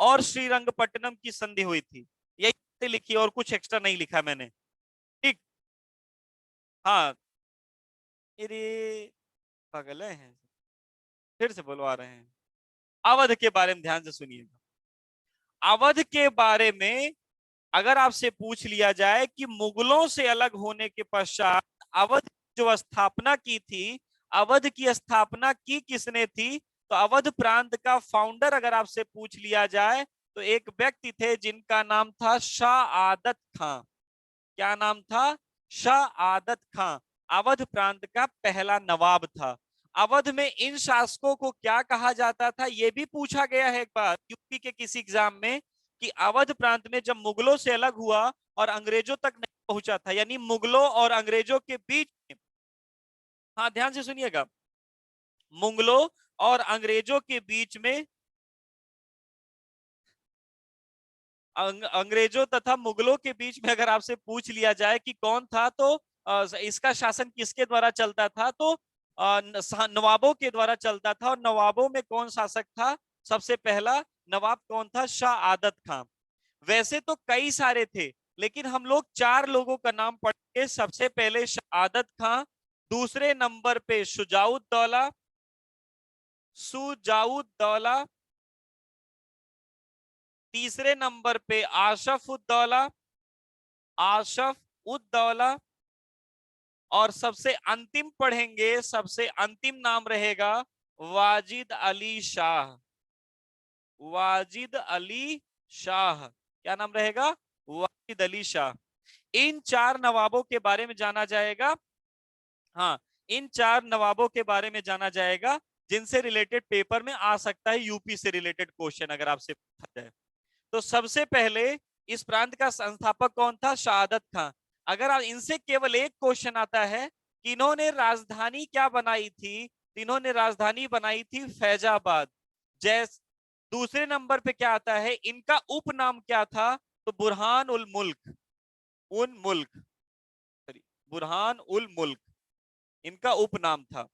और श्रीरंगपट्टनम की संधि हुई थी। यही लिखी, और कुछ एक्स्ट्रा नहीं लिखा मैंने, ठीक। हाँ। अरे पागल हैं, फिर से बुलवा रहे हैं। अवध के बारे में ध्यान से सुनिएगा। अवध के बारे में अगर आपसे पूछ लिया जाए कि मुगलों से अलग होने के पश्चात अवध जो स्थापना की थी, अवध की स्थापना की किसने थी, तो अवध प्रांत का फाउंडर अगर आपसे पूछ लिया जाए तो एक व्यक्ति थे जिनका नाम था शाह आदत खां। क्या नाम था? शाह आदत खां। अवध प्रांत का पहला नवाब था। अवध में इन शासकों को क्या कहा जाता था, यह भी पूछा गया है एक बार यूपी के किसी एग्जाम में, कि अवध प्रांत में जब मुगलों से अलग हुआ और अंग्रेजों तक नहीं पहुंचा था, यानी मुगलों और अंग्रेजों के बीच में, हाँ ध्यान से सुनिएगा, मुगलों और अंग्रेजों के बीच में, अंग्रेजों तथा मुगलों के बीच में अगर आपसे पूछ लिया जाए कि कौन था, तो इसका शासन किसके द्वारा चलता था, तो नवाबों के द्वारा चलता था। और नवाबों में कौन शासक था? सबसे पहला नवाब कौन था? शाह आदत खां। वैसे तो कई सारे थे, लेकिन हम लोग चार लोगों का नाम पढ़ेंगे। सबसे पहले शाह आदत खां, दूसरे नंबर पे शुजाउद्दौला, सुजाउद्दौला, तीसरे नंबर पे आशफ उद्दौला, आशफ उद्दौला, और सबसे अंतिम पढ़ेंगे, सबसे अंतिम नाम रहेगा वाजिद अली शाह। वाजिद अली शाह। क्या नाम रहेगा? वाजिद अली शाह। इन चार नवाबों के बारे में जाना जाएगा। हाँ, इन चार नवाबों के बारे में जाना जाएगा जिनसे रिलेटेड पेपर में आ सकता है, यूपी से रिलेटेड क्वेश्चन अगर आपसे पूछा जाए। तो सबसे पहले इस प्रांत का संस्थापक कौन था? शहादत खां। अगर इनसे केवल एक क्वेश्चन आता है कि इन्होंने राजधानी क्या बनाई थी, इन्होंने राजधानी बनाई थी फैजाबाद। जैस दूसरे नंबर पे क्या आता है, इनका उपनाम क्या था, तो बुरहान उल मुल्क, उन मुल्क, सॉरी, बुरहान उल मुल्क इनका उपनाम था।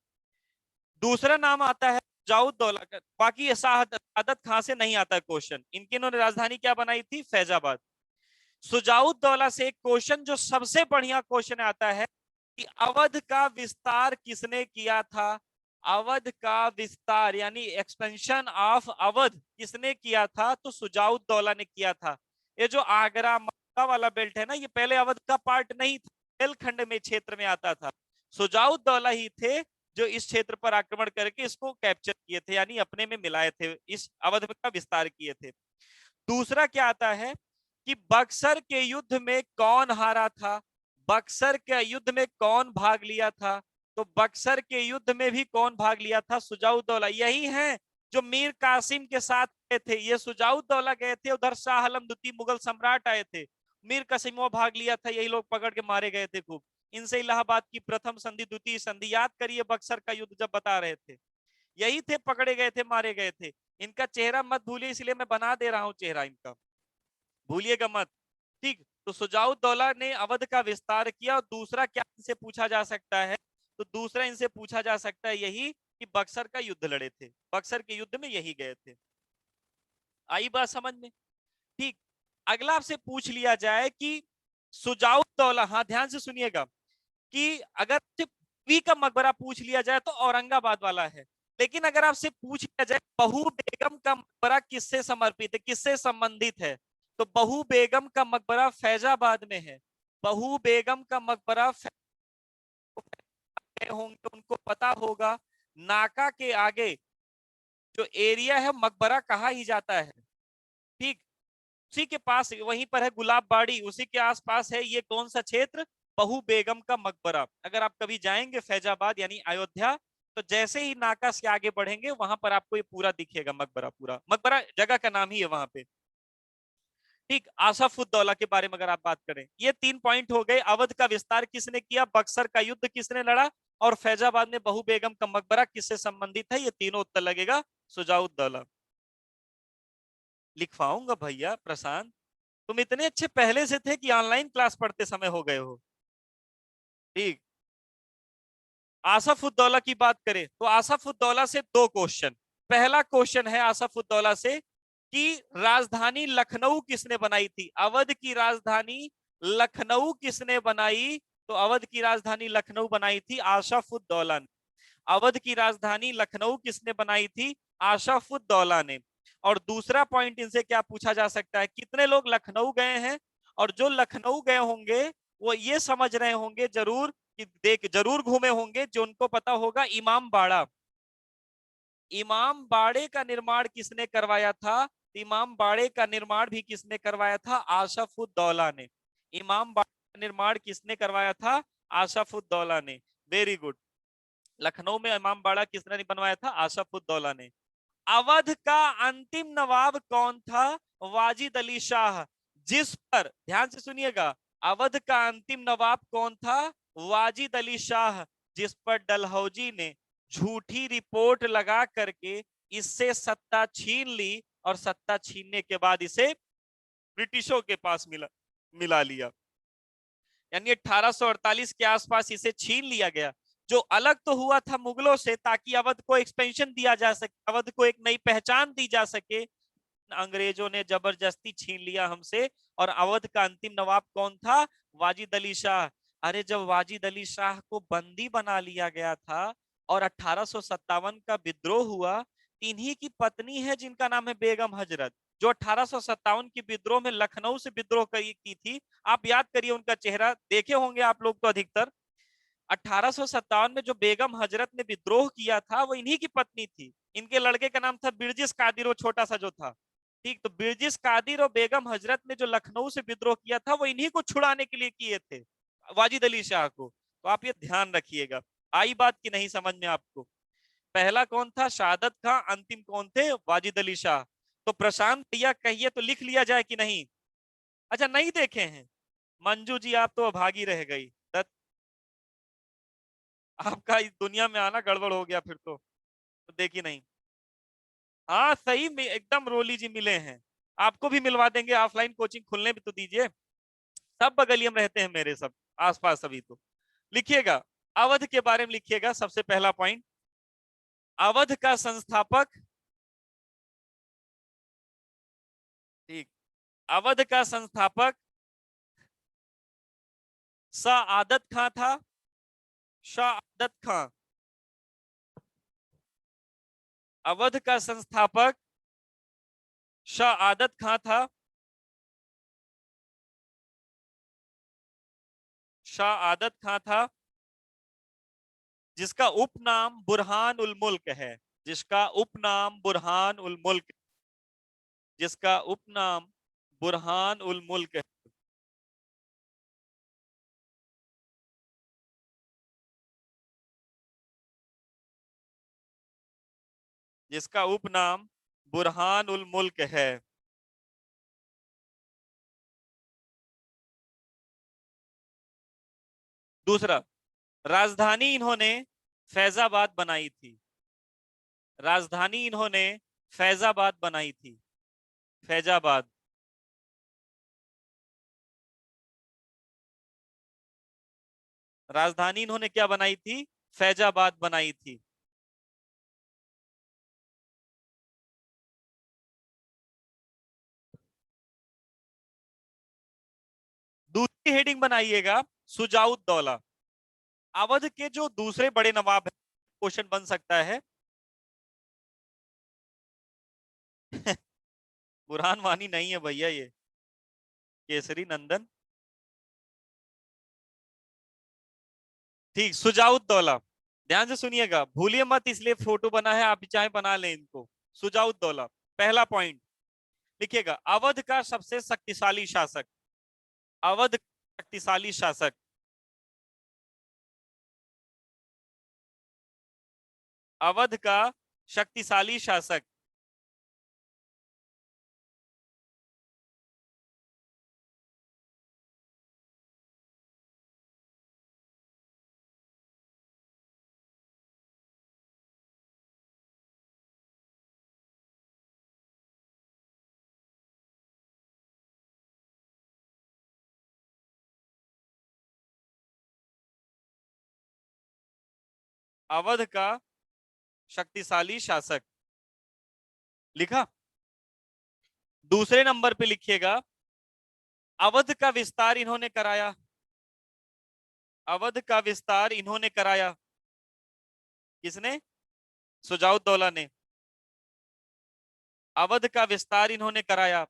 दूसरा नाम आता है जाउद्दौला का, बाकी ये सादत खां से नहीं आता क्वेश्चन। इनकी इन्होंने राजधानी क्या बनाई थी, फैजाबाद। सुजाउद्दौला से एक क्वेश्चन जो सबसे बढ़िया क्वेश्चन आता है कि अवध का विस्तार किसने किया था। अवध का विस्तार यानी एक्सपेंशन ऑफ अवध किसने किया था, तो सुजाउद्दौला ने किया था। ये जो आगरा मक्का वाला बेल्ट है ना, ये पहले अवध का पार्ट नहीं था, बुंदेलखंड में क्षेत्र में आता था। सुजाउद्दौला ही थे जो इस क्षेत्र पर आक्रमण करके इसको कैप्चर किए थे, यानी अपने में मिलाए थे, इस अवध का विस्तार किए थे। दूसरा क्या आता है कि बक्सर के युद्ध में कौन हारा था, बक्सर के युद्ध में कौन भाग लिया था, तो बक्सर के युद्ध में भी कौन भाग लिया था, सुजाउद्दौला। यही है जो मीर कासिम के साथ गए थे, ये सुजाउद्दौला गए थे, उधर शाह आलम द्वितीय मुगल सम्राट आए थे, मीर कासिम वो भाग लिया था, यही लोग पकड़ के मारे गए थे खूब। इनसे इलाहाबाद की प्रथम संधि द्वितीय संधि याद करिए, बक्सर का युद्ध जब बता रहे थे, यही थे, पकड़े गए थे, मारे गए थे। इनका चेहरा मत भूलिए, इसलिए मैं बना दे रहा हूं चेहरा इनका, भूलिएगा मत। ठीक, तो सुजाउद्दौला ने अवध का विस्तार किया। और दूसरा क्या इनसे पूछा जा सकता है, तो दूसरा इनसे पूछा जा सकता है यही कि बक्सर का युद्ध लड़े थे, बक्सर के युद्ध में यही गए थे। आई बात समझ में। ठीक, अगला आपसे पूछ लिया जाए कि सुजाउद्दौला, हाँ ध्यान से सुनिएगा, कि अगर वी का मकबरा पूछ लिया जाए तो औरंगाबाद वाला है, लेकिन अगर आपसे पूछ लिया जाए बहू बेगम का मकबरा किससे समर्पित है, किससे संबंधित है, तो बहू बेगम का मकबरा फैजाबाद में है। बहू बेगम का मकबरा होंगे, उनको पता होगा, नाका के आगे जो एरिया है मकबरा कहा ही जाता है। ठीक, उसी के पास वहीं पर है गुलाब बाड़ी, उसी के आसपास है ये कौन सा क्षेत्र, बहू बेगम का मकबरा। अगर आप कभी जाएंगे फैजाबाद यानी अयोध्या, तो जैसे ही नाका से आगे बढ़ेंगे वहां पर आपको ये पूरा दिखेगा मकबरा, पूरा मकबरा जगह का नाम ही है वहां पे। ठीक, आसफुद्दौला के बारे में अगर आप बात करें, ये 3 पॉइंट हो गए। अवध का विस्तार किसने किया, बक्सर का युद्ध किसने लड़ा, और फैजाबाद में बहू बेगम का मकबरा किससे संबंधित है, ये तीनों उत्तर लगेगा सुजाउद्दौला। लिखवाऊंगा भैया प्रशांत, तुम इतने अच्छे पहले से थे कि ऑनलाइन क्लास पढ़ते समय हो गए हो। ठीक, आसफुद्दौला की बात करें तो आसफुद्दौला से 2 क्वेश्चन। पहला क्वेश्चन है आसफुद्दौला से कि राजधानी लखनऊ किसने बनाई थी, अवध की राजधानी लखनऊ किसने बनाई, तो अवध की राजधानी लखनऊ बनाई थी आसफुद्दौला ने। अवध की राजधानी लखनऊ किसने बनाई थी, आसफुद्दौला ने। और दूसरा पॉइंट इनसे क्या पूछा जा सकता है, कितने लोग लखनऊ गए हैं, और जो लखनऊ गए होंगे वो ये समझ रहे होंगे जरूर कि देख जरूर घूमे होंगे, जो उनको पता होगा इमाम बाड़ा, इमाम बाड़े का निर्माण किसने करवाया था, इमाम बाड़े का निर्माण भी किसने करवाया था, आसफुद्दौला ने। इमाम बाड़े का निर्माण किसने करवाया था, आसफुद्दौला ने। वेरी गुड, लखनऊ में इमाम बाड़ा किसने बनवाया था, आसफुद्दौला ने। अवध का अंतिम नवाब कौन था, वाजिद अली शाह, जिस पर ध्यान से सुनिएगा, अवध का अंतिम नवाब कौन था, वाजिद अली शाह, जिस पर डलहौजी ने झूठी रिपोर्ट लगा करके इससे सत्ता छीन ली, और सत्ता छीनने के बाद इसे ब्रिटिशों के पास मिला लिया, यानी 1848 के आसपास इसे छीन लिया गया। जो अलग तो हुआ था मुगलों से ताकि अवध को एक्सपेंशन दिया जा सके, अवध को एक नई पहचान दी जा सके, अंग्रेजों ने जबरदस्ती छीन लिया हमसे। और अवध का अंतिम नवाब कौन था, वाजिद अली शाह। अरे जब वाजिद अली शाह को बंदी बना लिया गया था और 1857 का विद्रोह हुआ, इन्हीं की पत्नी है जिनका नाम है बेगम हजरत, जो 1857 की विद्रोह में लखनऊ से विद्रोह की थी। आप याद करिए, उनका चेहरा देखे होंगे आप लोग तो अधिकतर। 1857 में जो बेगम हजरत ने विद्रोह किया था वो इन्हीं की पत्नी थी। इनके लड़के का नाम था बिरजिस कादिर, वो छोटा सा जो था। ठीक, तो बिरजिस कादिर और बेगम हजरत ने जो लखनऊ से विद्रोह किया था वो इन्हीं को छुड़ाने के लिए किए थे, वाजिद अली शाह को। तो आप ये ध्यान रखिएगा। आई बात की नहीं समझ में आपको। पहला कौन था, शहादत खां, अंतिम कौन थे, वाजिद अली शाह। तो प्रशांत भैया कहिए तो लिख लिया जाए कि नहीं। अच्छा नहीं देखे हैं, मंजू जी आप तो अभागी रह गई। आपका इस दुनिया में आना गड़बड़ हो गया फिर तो देखी नहीं। हाँ सही में एकदम रोली जी मिले हैं। आपको भी मिलवा देंगे, ऑफलाइन कोचिंग खुलने भी तो दीजिए। सब बगलिये में रहते हैं मेरे, सब आसपास सभी। तो लिखिएगा, अवध के बारे में लिखिएगा सबसे पहला पॉइंट। अवध का संस्थापक, ठीक, अवध का संस्थापक आदत खां था। आदत खां। अवध का संस्थापक आदत खां था। आदत खां था, जिसका उपनाम बुरहान उल मुल्क है। जिसका उपनाम बुरहान उल मुल्क, जिसका उपनाम बुरहान उल मुल्क है। जिसका उपनाम बुरहान उल मुल्क है। दूसरा, राजधानी इन्होंने फैजाबाद बनाई थी। राजधानी इन्होंने फैजाबाद बनाई थी। फैजाबाद। राजधानी इन्होंने क्या बनाई थी? फैजाबाद बनाई थी। दूसरी हेडिंग बनाइएगा, सुजाउद्दौला। अवध के जो दूसरे बड़े नवाब हैं, क्वेश्चन बन सकता है। बुरहान वानी नहीं है भैया ये, केसरी नंदन। ठीक, सुजाउद्दौला। ध्यान से सुनिएगा, भूलिए मत, इसलिए फोटो बना है, आप चाहे बना लें इनको। सुजाउद्दौला, पहला पॉइंट लिखिएगा, अवध का सबसे शक्तिशाली शासक। अवध का शक्तिशाली शासक। अवध का शक्तिशाली शासक। अवध का शक्तिशाली शासक लिखा। दूसरे नंबर पे लिखिएगा, अवध का विस्तार इन्होंने कराया। अवध का विस्तार इन्होंने कराया। किसने? सुजाउद्दौला ने। अवध का विस्तार इन्होंने कराया।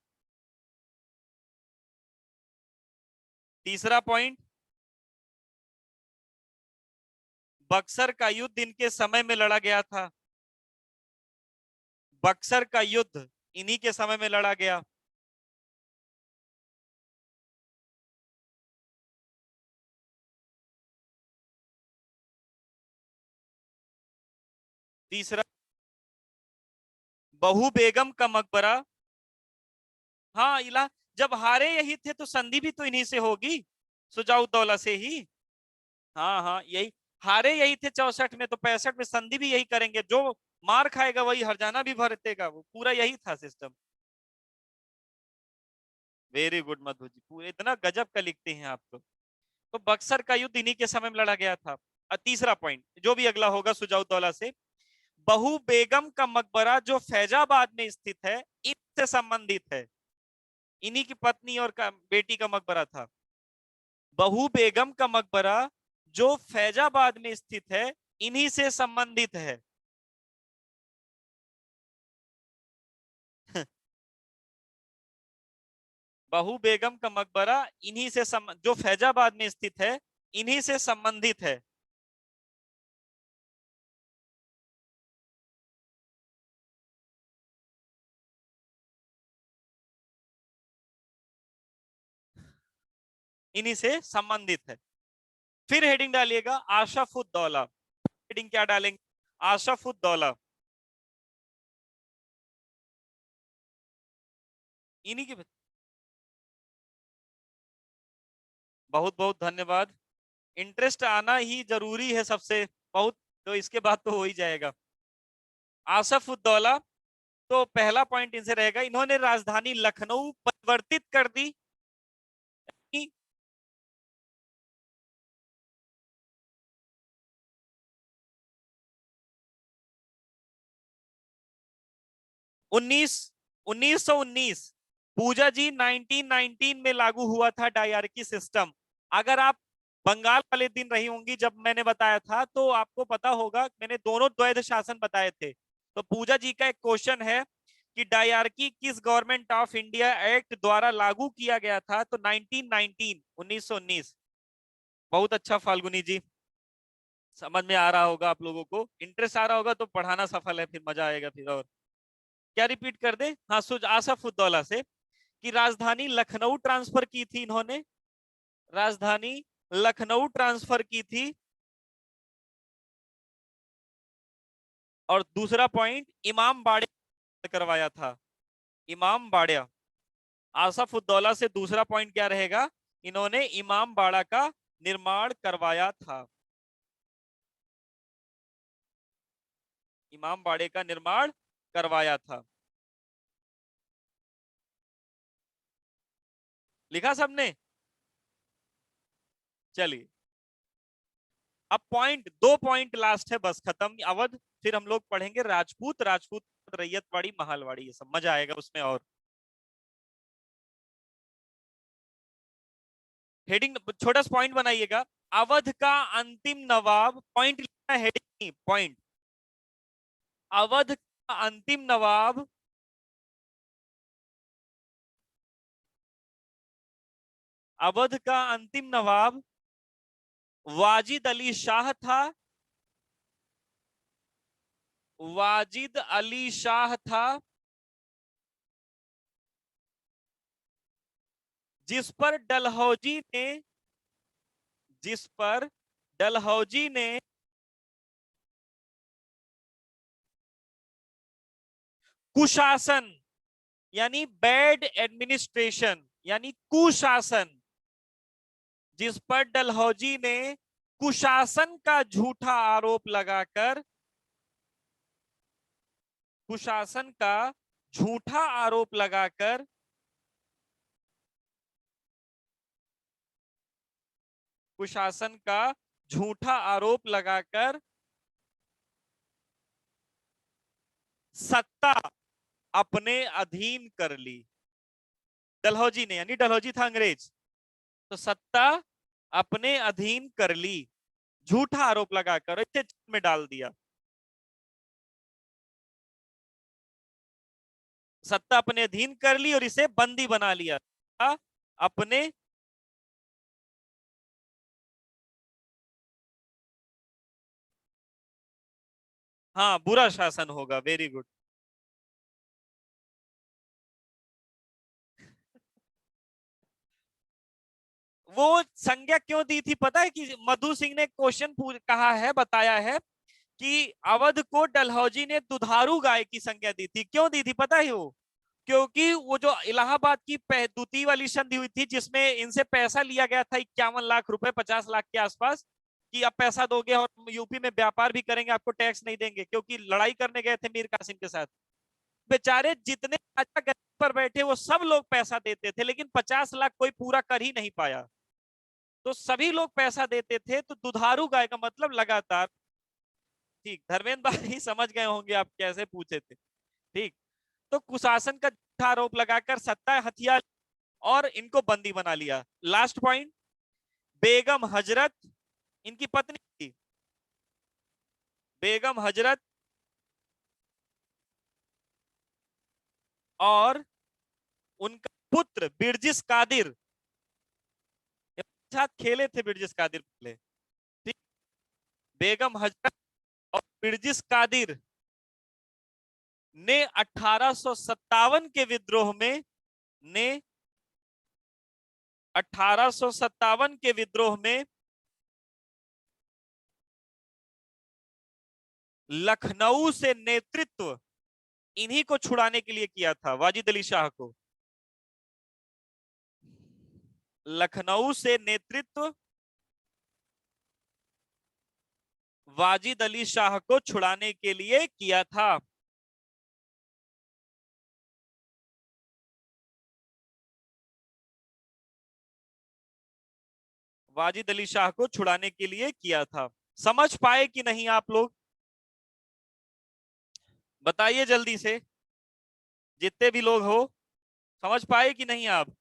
तीसरा पॉइंट, बक्सर का युद्ध इनके समय में लड़ा गया था। बक्सर का युद्ध इन्हीं के समय में लड़ा गया। तीसरा, बहू बेगम का मकबरा। हाँ इला, जब हारे यही थे तो संधि भी तो इन्हीं से होगी, सुजाउद्दौला से ही। हाँ हाँ यही, हारे यही थे 64 में, तो 65 में संधि भी यही करेंगे। जो मार खाएगा वही हरजाना भी भरतेगा, वो पूरा यही था system. Very good Madhu ji, पूरे इतना गजब का लिखते हैं आप तो बक्सर का युद्ध इन्हीं के समय में लड़ा गया था। और तीसरा पॉइंट जो भी अगला होगा सुजाउद्दौला से, बहू बेगम का मकबरा जो फैजाबाद में स्थित है, इससे संबंधित है। इन्हीं की पत्नी और बेटी का मकबरा था। बहू बेगम का मकबरा जो फैजाबाद में स्थित है, इन्हीं से संबंधित है। बहू बेगम का मकबरा इन्हीं से जो फैजाबाद में स्थित है, इन्हीं से संबंधित है। इन्हीं से संबंधित है। फिर हेडिंग डालिएगा, आशफुद्दौला। हेडिंग क्या डालेंगे? आशफुद्दौला। इन्हीं की। बहुत बहुत धन्यवाद। इंटरेस्ट आना ही जरूरी है सबसे। बहुत, तो इसके बाद तो हो ही जाएगा। आसफ उद्दौला, तो पहला पॉइंट इनसे रहेगा, इन्होंने राजधानी लखनऊ परिवर्तित कर दी। 1919 पूजा जी 1919 में लागू हुआ था डायरकी सिस्टम। अगर आप बंगाल वाले दिन रही होंगी जब मैंने बताया था, तो आपको पता होगा मैंने दोनों द्वैध शासन बताए थे। तो पूजा जी का एक क्वेश्चन है कि डायरकी किस गवर्नमेंट ऑफ इंडिया एक्ट द्वारा लागू किया गया था, तो 1919 1919। बहुत अच्छा फाल्गुनी जी, समझ में आ रहा होगा, आप लोगों को इंटरेस्ट आ रहा होगा तो पढ़ाना सफल है, फिर मजा आएगा फिर। और क्या रिपीट कर दे? हाँ, सुज आसफ उद्दौला से कि राजधानी लखनऊ ट्रांसफर की थी इन्होंने, राजधानी लखनऊ ट्रांसफर की थी। और दूसरा पॉइंट, इमाम बाड़े करवाया था, इमाम बाड़िया। आसफ उद्दौला से दूसरा पॉइंट क्या रहेगा? इन्होंने इमाम बाड़ा का निर्माण करवाया था, इमाम बाड़े का निर्माण करवाया था। लिखा सबने? चलिए, अब पॉइंट, दो पॉइंट लास्ट है, बस खत्म अवध। फिर हम लोग पढ़ेंगे राजपूत, राजपूत रैयतवाड़ी, महलवाड़ी, ये सब मजा आएगा उसमें। और हेडिंग छोटा सा पॉइंट बनाइएगा, अवध का अंतिम नवाब, पॉइंट लिखना है, हेडिंग नहीं पॉइंट। अवध का अंतिम नवाब, अवध का अंतिम नवाब वाजिद अली शाह था, वाजिद अली शाह था, जिस पर डलहौजी ने, जिस पर डलहौजी ने कुशासन यानी बैड एडमिनिस्ट्रेशन यानी कुशासन, जिस पर डलहौजी ने कुशासन का झूठा आरोप लगाकर, कुशासन का झूठा आरोप लगाकर कुशासन का झूठा आरोप लगाकर सत्ता अपने अधीन कर ली। डलहौजी ने, यानी डलहौजी था अंग्रेज, तो सत्ता अपने अधीन कर ली, झूठा आरोप लगाकर इसे जेल में डाल दिया। सत्ता अपने अधीन कर ली और इसे बंदी बना लिया, अपने, हाँ बुरा शासन होगा, वेरी गुड। वो संज्ञा क्यों दी थी पता है? कि मधु सिंह ने क्वेश्चन कहा है, बताया है कि अवध को डलहौजी ने दुधारू गाय की संज्ञा दी थी। क्यों दी थी पता है? वो क्योंकि वो जो इलाहाबाद की दूती वाली संधि हुई थी, जिसमें इनसे पैसा लिया गया था 51 लाख रुपए, 50 लाख के आसपास, कि आप पैसा दोगे और यूपी में व्यापार भी करेंगे, आपको टैक्स नहीं देंगे, क्योंकि लड़ाई करने गए थे मीर कासिम के साथ। बेचारे जितने राजा गद्दी पर बैठे वो सब लोग पैसा देते थे, लेकिन 50 लाख कोई पूरा कर ही नहीं पाया। तो सभी लोग पैसा देते थे, तो दुधारू गाय का मतलब लगातार। ठीक, धर्मेंद्र भाई समझ गए होंगे आप कैसे पूछे थे। ठीक, तो कुशासन का झूठा आरोप लगाकर सत्ता हथियार और इनको बंदी बना लिया। लास्ट पॉइंट, बेगम हजरत इनकी पत्नी थी, बेगम हजरत और उनका पुत्र बिरजिस कादिर, साथ खेले थे बिरजिस कादिर पहले। ठीक, बेगम हजरत और बिरजिस कादिर ने 1857 के विद्रोह में, ने 1857 के विद्रोह में लखनऊ से नेतृत्व इन्हीं को छुड़ाने के लिए किया था, वाजिद अली शाह को। लखनऊ से नेतृत्व वाजिद अली शाह को छुड़ाने के लिए किया था? वाजिद अली शाह को छुड़ाने के लिए किया था। समझ पाए कि नहीं आप लोग? बताइए जल्दी से, जितने भी लोग हो, समझ पाए कि नहीं आप?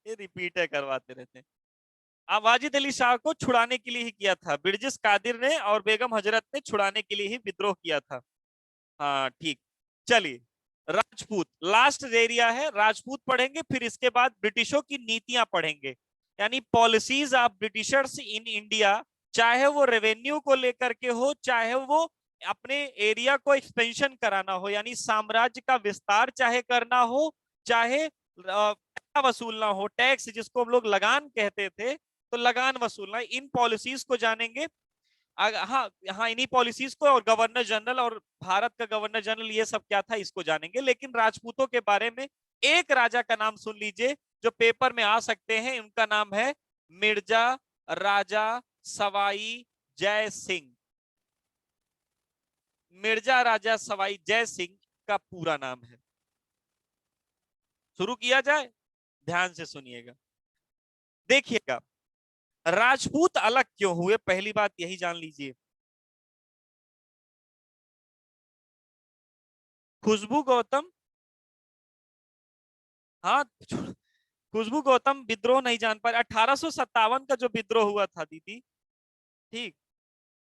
ये रिपीट है, करवाते रहते हैं। वाजिद अली शाह को छुड़ाने के लिए ही किया था। बिरजिस कादिर ने और बेगम हजरत ने छुड़ाने के लिए ही विद्रोह किया था। हाँ ठीक। चलिए, राजपूत लास्ट एरिया है। राजपूत पढ़ेंगे, फिर इसके बाद ब्रिटिशों की नीतियां पढ़ेंगे, यानी policies of Britishers in India. चाहे वो रेवेन्यू को लेकर के हो, चाहे वो अपने एरिया को एक्सपेंशन कराना हो, यानी साम्राज्य का विस्तार चाहे करना हो, चाहे वसूलना हो, टैक्स जिसको हम लोग लगान कहते थे, तो लगान वसूलना, इन पॉलिसीज को जानेंगे। हाँ हाँ, इन्हीं पॉलिसीज को, और गवर्नर जनरल और भारत का गवर्नर जनरल ये सब क्या था इसको जानेंगे। लेकिन राजपूतों के बारे में एक राजा का नाम सुन लीजिए जो पेपर में आ सकते हैं। उनका नाम है मिर्जा राजा सवाई जय सिंह। मिर्जा राजा सवाई जय सिंह का पूरा नाम है। शुरू किया जाए, ध्यान से सुनिएगा, देखिएगा। राजपूत अलग क्यों हुए, पहली बात यही जान लीजिए। खुशबू गौतम, हाँ, खुशबू गौतम विद्रोह नहीं जान पाए। 1857 का जो विद्रोह हुआ था दीदी, ठीक,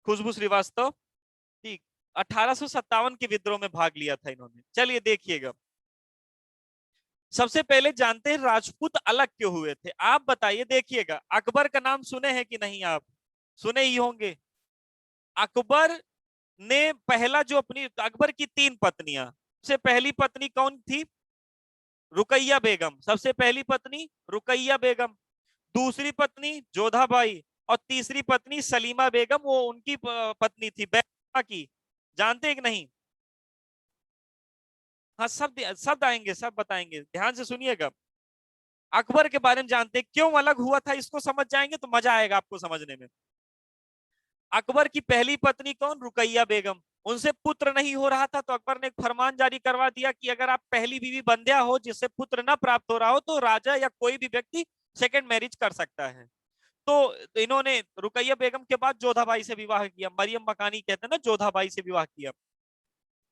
खुशबू श्रीवास्तव, ठीक, 1857 के विद्रोह में भाग लिया था इन्होंने। चलिए देखिएगा, सबसे पहले जानते हैं राजपूत अलग क्यों हुए थे। आप बताइए, देखिएगा, अकबर का नाम सुने हैं कि नहीं? आप सुने ही होंगे। अकबर ने पहला जो अपनी, अकबर की तीन पत्नियां, सबसे पहली पत्नी कौन थी? रुकैया बेगम, सबसे पहली पत्नी रुकैया बेगम। दूसरी पत्नी जोधाबाई, और तीसरी पत्नी सलीमा बेगम, वो उनकी पत्नी थी बैरम की। जानते हैं कि नहीं? हाँ, सब सब आएंगे, सब बताएंगे, ध्यान से सुनिएगा। अकबर के बारे में जानते हैं, क्यों अलग हुआ था इसको समझ जाएंगे तो मजा आएगा आपको समझने में। अकबर की पहली पत्नी कौन? रुकैया बेगम। उनसे पुत्र नहीं हो रहा था, तो अकबर ने एक फरमान जारी करवा दिया कि अगर आप पहली बीवी बंध्या हो, जिससे पुत्र न प्राप्त हो रहा हो, तो राजा या कोई भी व्यक्ति सेकंड मैरिज कर सकता है। तो इन्होंने रुकैया बेगम के बाद जोधाबाई से विवाह किया, मरियम मकानी कहते हैं ना, जोधाबाई से विवाह किया।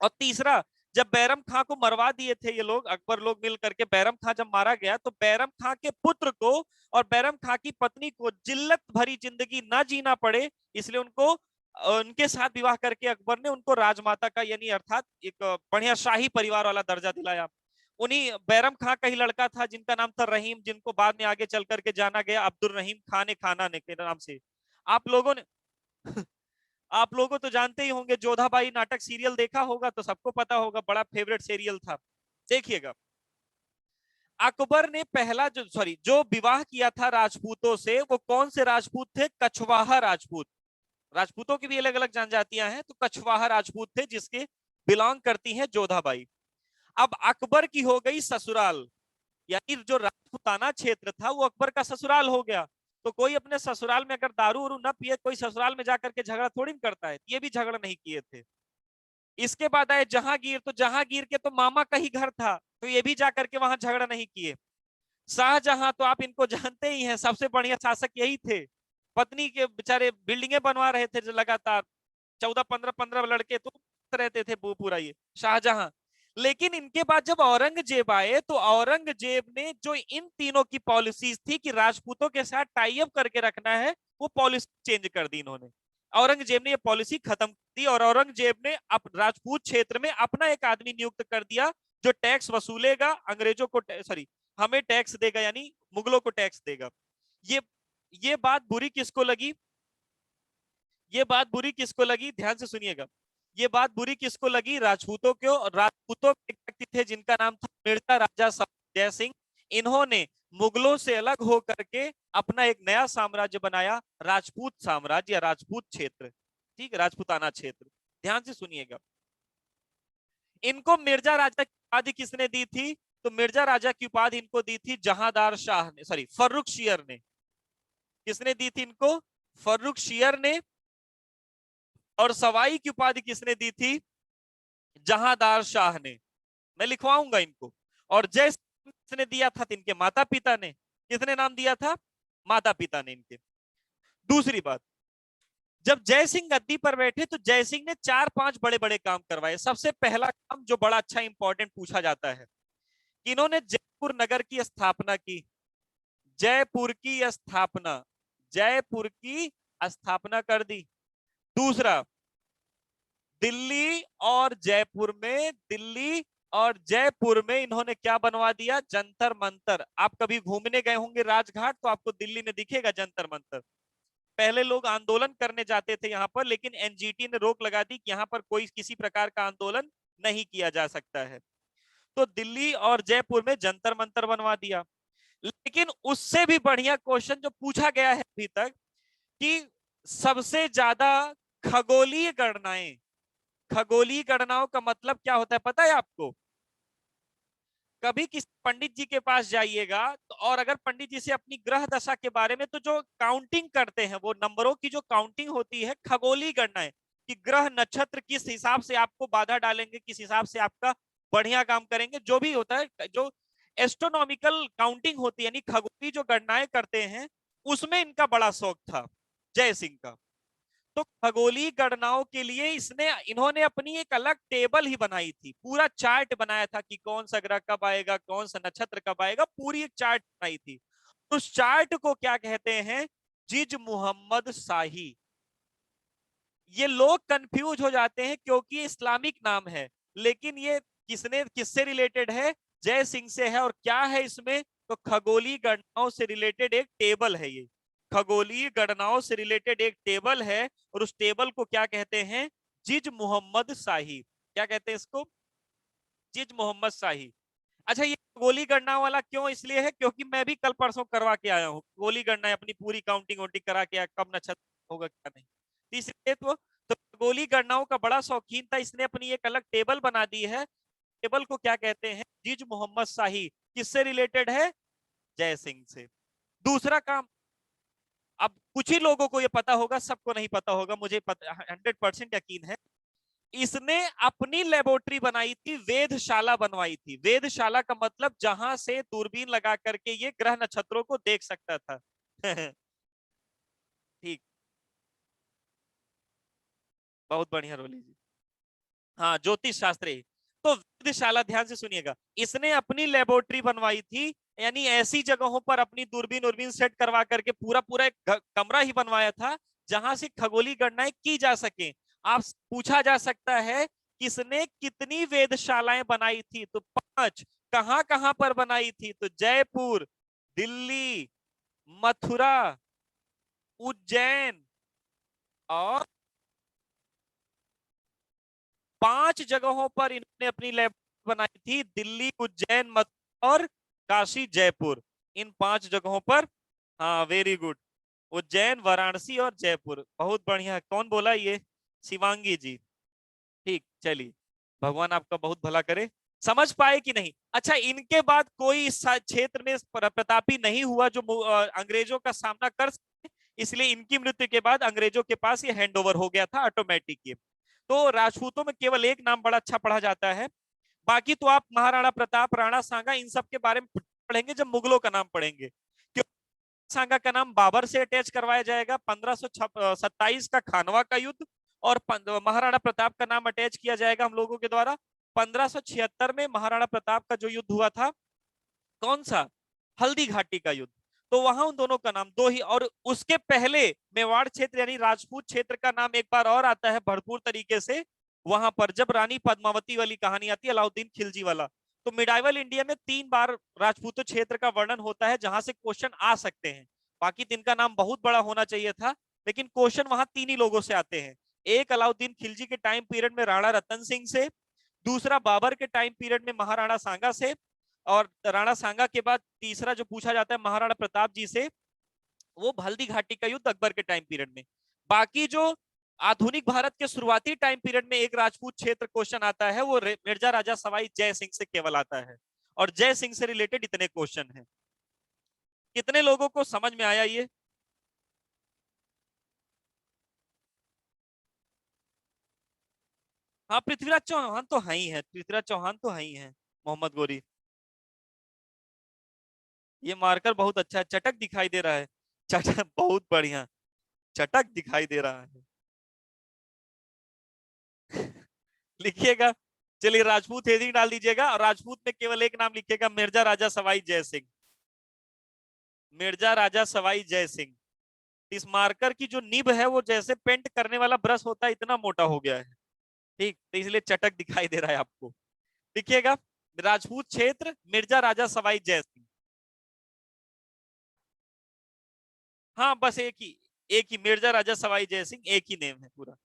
और तीसरा, जब बैरम खां को मरवा दिए थे ये लोग, अकबर लोग मिल करके, बैरम खां जब मारा गया, तो बैरम खां के पुत्र को और बैरम खां की पत्नी को जिल्लत भरी जिंदगी ना जीना पड़े, इसलिए उनको, उनके साथ विवाह करके अकबर ने उनको राजमाता का, यानी अर्थात एक बढ़िया शाही परिवार वाला दर्जा दिलाया। उन्हीं बैरम खां का ही लड़का था जिनका नाम था रहीम, जिनको बाद में आगे चल करके जाना गया अब्दुल रहीम खान खाना ने के नाम से। आप लोगों ने आप लोगों तो जानते ही होंगे, जोधाबाई नाटक सीरियल देखा होगा तो सबको पता होगा, बड़ा फेवरेट सीरियल था। देखिएगा, अकबर ने पहला जो, सॉरी, जो विवाह किया था राजपूतों से, वो कौन से राजपूत थे? कछवाहा राजपूत। राजपूतों की भी अलग अलग जनजातियां हैं, तो कछवाहा राजपूत थे, जिसके बिलोंग करती हैं जोधाबाई। अब अकबर की हो गई ससुराल, यानी जो राजपूताना क्षेत्र था वो अकबर का ससुराल हो गया। तो कोई अपने ससुराल में अगर दारू उरू न पिए, कोई ससुराल में जाकर के झगड़ा थोड़ी न करता है। ये भी झगड़ा नहीं किए थे। इसके बाद आए जहांगीर, तो जहांगीर के तो मामा का ही घर था, तो ये भी जाकर के वहां झगड़ा नहीं किए। शाहजहां तो आप इनको जानते ही हैं, सबसे बढ़िया शासक यही थे। पत्नी के बेचारे बिल्डिंगें बनवा रहे थे जो लगातार, 14-15 लड़के तो रहते थे वो पूरा ये शाहजहां। लेकिन इनके बाद जब औरंगजेब आए, तो औरंगजेब ने जो इन तीनों की पॉलिसीज थी कि राजपूतों के साथ टाई अप करके रखना है, वो पॉलिसी चेंज कर दी इन्होंने। औरंगजेब ने ये पॉलिसी खत्म कर दी, और औरंगजेब ने राजपूत क्षेत्र में अपना एक आदमी नियुक्त कर दिया, जो टैक्स वसूलेगा, अंग्रेजों को, सॉरी, हमें टैक्स देगा, यानी मुगलों को टैक्स देगा। ये ये बात बुरी किसको लगी? ये बात बुरी किसको लगी, ध्यान से सुनिएगा। ये बात बुरी किसको लगी? राजपूतों को। राजपूतों के एक व्यक्ति थे जिनका नाम था मिर्जा राजा जय सिंह। इन्होंने मुगलों से अलग होकर के अपना एक नया साम्राज्य बनाया, राजपूत साम्राज्य या राजपूत क्षेत्र। ठीक है, राजपूताना क्षेत्र। ध्यान से सुनिएगा, इनको मिर्जा राजा की उपाधि किसने दी थी? तो मिर्जा राजा की उपाधि इनको दी थी जहांदार शाह ने, सॉरी फर्रुख शियर ने। किसने दी थी इनको? फर्रुख शियर ने। और सवाई की उपाधि किसने दी थी? जहांदार शाह ने। मैं लिखवाऊंगा इनको। और जय किसने दिया था? इनके माता पिता ने। किसने नाम दिया था? माता पिता ने इनके। दूसरी बात, जब जय सिंह गद्दी पर बैठे तो जय सिंह ने 4-5 बड़े बड़े काम करवाए। सबसे पहला काम जो बड़ा अच्छा इंपॉर्टेंट पूछा जाता है कि इन्होंने जयपुर नगर की स्थापना की। जयपुर की स्थापना, जयपुर की स्थापना कर दी। दूसरा, दिल्ली और जयपुर में, दिल्ली और जयपुर में इन्होंने क्या बनवा दिया? जंतर मंतर। आप कभी घूमने गए होंगे राजघाट तो आपको दिल्ली में दिखेगा जंतर मंतर। पहले लोग आंदोलन करने जाते थे यहाँ पर, लेकिन एनजीटी ने रोक लगा दी कि यहाँ पर कोई किसी प्रकार का आंदोलन नहीं किया जा सकता है। तो दिल्ली और जयपुर में जंतर मंतर बनवा दिया। लेकिन उससे भी बढ़िया क्वेश्चन जो पूछा गया है अभी तक कि सबसे ज्यादा खगोलीय गणनाएं, खगोलीय गणनाओं का मतलब क्या होता है पता है आपको? कभी किसी पंडित जी के पास जाइएगा तो, और अगर पंडित जी से अपनी ग्रह दशा के बारे में, तो जो काउंटिंग करते हैं, वो नंबरों की जो काउंटिंग होती है, खगोलीय गणनाएं कि ग्रह नक्षत्र किस हिसाब से आपको बाधा डालेंगे, किस हिसाब से आपका बढ़िया काम करेंगे, जो भी होता है, जो एस्ट्रोनॉमिकल काउंटिंग होती है, यानी खगोलीय जो गणनाएं करते हैं, उसमें इनका बड़ा शौक था जय सिंह का। तो खगोलीय गणनाओं के लिए इन्होंने अपनी एक अलग टेबल ही बनाई थी, पूरा चार्ट बनाया था कि कौन सा ग्रह कब आएगा, कौन सा नक्षत्र कब आएगा, पूरी एक चार्ट बनाई थी। उस चार्ट को क्या कहते हैं? जिज मोहम्मद शाही। ये लोग कंफ्यूज हो जाते हैं क्योंकि इस्लामिक नाम है, लेकिन ये किससे रिलेटेड है? जय सिंह से है। और क्या है इसमें? तो खगोलीय गणनाओं से रिलेटेड एक टेबल है ये। खगोलीय गणनाओं से रिलेटेड एक टेबल है, और उस टेबल को क्या कहते हैं? जिज मोहम्मद शाही। क्या कहते हैं इसको? जिज मोहम्मद शाही। अच्छा, ये खगोलीय गणना वाला क्यों इसलिए है? क्योंकि मैं भी कल परसों करवा के आया हूँ खगोलीय गणना, अपनी पूरी काउंटिंग वोटिंग करा के आया, कब नक्षत्र होगा क्या नहीं। इसलिए तो खगोलीय गणनाओं का बड़ा शौकीन था, इसने अपनी एक अलग टेबल बना दी है। टेबल को क्या कहते हैं? जिज मोहम्मद शाही। किससे रिलेटेड है? जय सिंह से। दूसरा काम, अब कुछ ही लोगों को ये पता होगा, सबको नहीं पता होगा, मुझे 100% यकीन है। इसने अपनी लेबोरेटरी बनाई थी, वेधशाला बनवाई थी। वेधशाला का मतलब जहां से दूरबीन लगा करके ये ग्रह नक्षत्रों को देख सकता था। ठीक, बहुत बढ़िया रोली जी। हाँ, ज्योतिष शास्त्री। तो वेधशाला, ध्यान से सुनिएगा, इसने अपनी लेबोरेटरी बनवाई थी, यानी ऐसी जगहों पर अपनी दूरबीन उर्बीन सेट करवा करके पूरा पूरा एक कमरा ही बनवाया था जहां से खगोलीय गणनाएं की जा सके। आप पूछा जा सकता है किसने कितनी वेधशालाएं बनाई थी? तो 5। कहां कहां पर बनाई थी? तो जयपुर, दिल्ली, मथुरा, उज्जैन, और 5 जगहों पर इन्होंने अपनी लैब बनाई थी। दिल्ली, उज्जैन, मथुरा और काशी, जयपुर, इन 5 जगहों पर। हाँ, वेरी गुड। उज्जैन, वाराणसी और जयपुर, बहुत बढ़िया। कौन बोला ये? शिवांगी जी। ठीक, चलिए, भगवान आपका बहुत भला करे। समझ पाए कि नहीं? अच्छा, इनके बाद कोई इस क्षेत्र में प्रतापी नहीं हुआ जो अंग्रेजों का सामना कर सके, इसलिए इनकी मृत्यु के बाद अंग्रेजों के पास ये हैंड ओवर हो गया था ऑटोमेटिक ये। तो राजपूतों में केवल एक नाम बड़ा अच्छा पढ़ा जाता है, बाकी तो आप महाराणा प्रताप, राणा सांगा, इन सब के बारे में पढ़ेंगे जब मुगलों का नाम पढ़ेंगे। सांगा का नाम बाबर से अटैच करवाया जाएगा, 1527 का खानवा का युद्ध, और महाराणा प्रताप का नाम अटैच किया जाएगा हम लोगों के द्वारा 1576 में महाराणा प्रताप का जो युद्ध हुआ था, कौन सा? हल्दी घाटी का युद्ध। तो वहां उन दोनों का नाम दो ही। और उसके पहले मेवाड़ क्षेत्र यानी राजपूत क्षेत्र का नाम एक बार और आता है भरपूर तरीके से, वहां पर जब रानी पद्मावती वाली कहानी आती है, अलाउद्दीन खिलजी वाला। तो मिडाइवल इंडिया में 3 बार राजपूत क्षेत्र का वर्णन होता है जहां से क्वेश्चन आ सकते हैं। बाकी 3 का नाम बहुत बड़ा होना चाहिए था, लेकिन क्वेश्चन वहां 3 ही लोगों से आते हैं। एक अलाउद्दीन खिलजी के टाइम पीरियड में राणा रतन सिंह से, दूसरा बाबर के टाइम पीरियड में महाराणा सांगा से, और राणा सांगा के बाद तीसरा जो पूछा जाता है महाराणा प्रताप जी से, वो हल्दी घाटी का युद्ध अकबर के टाइम पीरियड में। बाकी जो आधुनिक भारत के शुरुआती टाइम पीरियड में एक राजपूत क्षेत्र क्वेश्चन आता है, वो मिर्जा राजा सवाई जय सिंह से केवल आता है, और जय सिंह से रिलेटेड इतने क्वेश्चन हैं। कितने लोगों को समझ में आया ये? हाँ, पृथ्वीराज चौहान तो है ही है, पृथ्वीराज चौहान तो है ही है। मोहम्मद गोरी। ये मार्कर बहुत अच्छा है, चटक दिखाई दे रहा है। चटक बहुत बढ़िया, चटक दिखाई दे रहा है। लिखिएगा। चलिए, राजपूत हेडिंग डाल दीजिएगा, और राजपूत में केवल एक नाम लिखिएगा, मिर्जा राजा सवाई जय सिंह। मिर्जा राजा सवाई जय सिंह। इस मार्कर की जो निब है वो जैसे पेंट करने वाला ब्रश होता है इतना मोटा हो गया है। ठीक, तो इसलिए चटक दिखाई दे रहा है आपको। लिखिएगा, राजपूत क्षेत्र मिर्जा राजा सवाई जय सिंह। हाँ, बस एक ही, एक ही मिर्जा राजा सवाई जय सिंह, एक ही नेम है पूरा।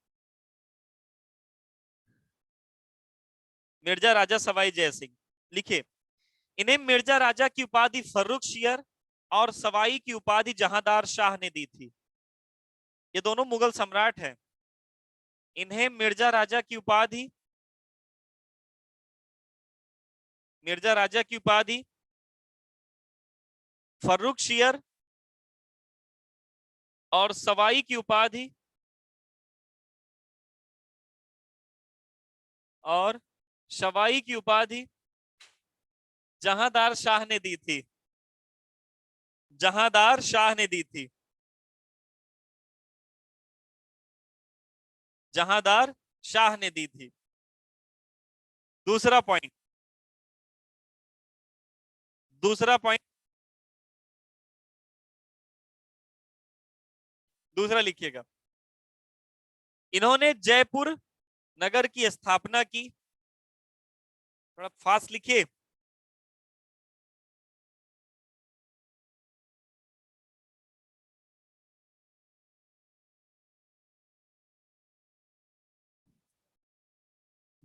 मिर्जा राजा सवाई जय सिंह। लिखिए, इन्हें मिर्जा राजा की उपाधि फर्रुख शियर और सवाई की उपाधि जहांदार शाह ने दी थी। ये दोनों मुगल सम्राट हैं। इन्हें मिर्जा राजा की उपाधि, मिर्जा राजा की उपाधि फर्रुख शियर और सवाई की उपाधि, और सवाई की उपाधि जहांदार शाह ने दी थी। जहांदार शाह ने दी थी। जहांदार शाह ने दी थी। दूसरा पॉइंट, दूसरा पॉइंट, दूसरा लिखिएगा। इन्होंने जयपुर नगर की स्थापना की। थोड़ा फास्ट लिखिए।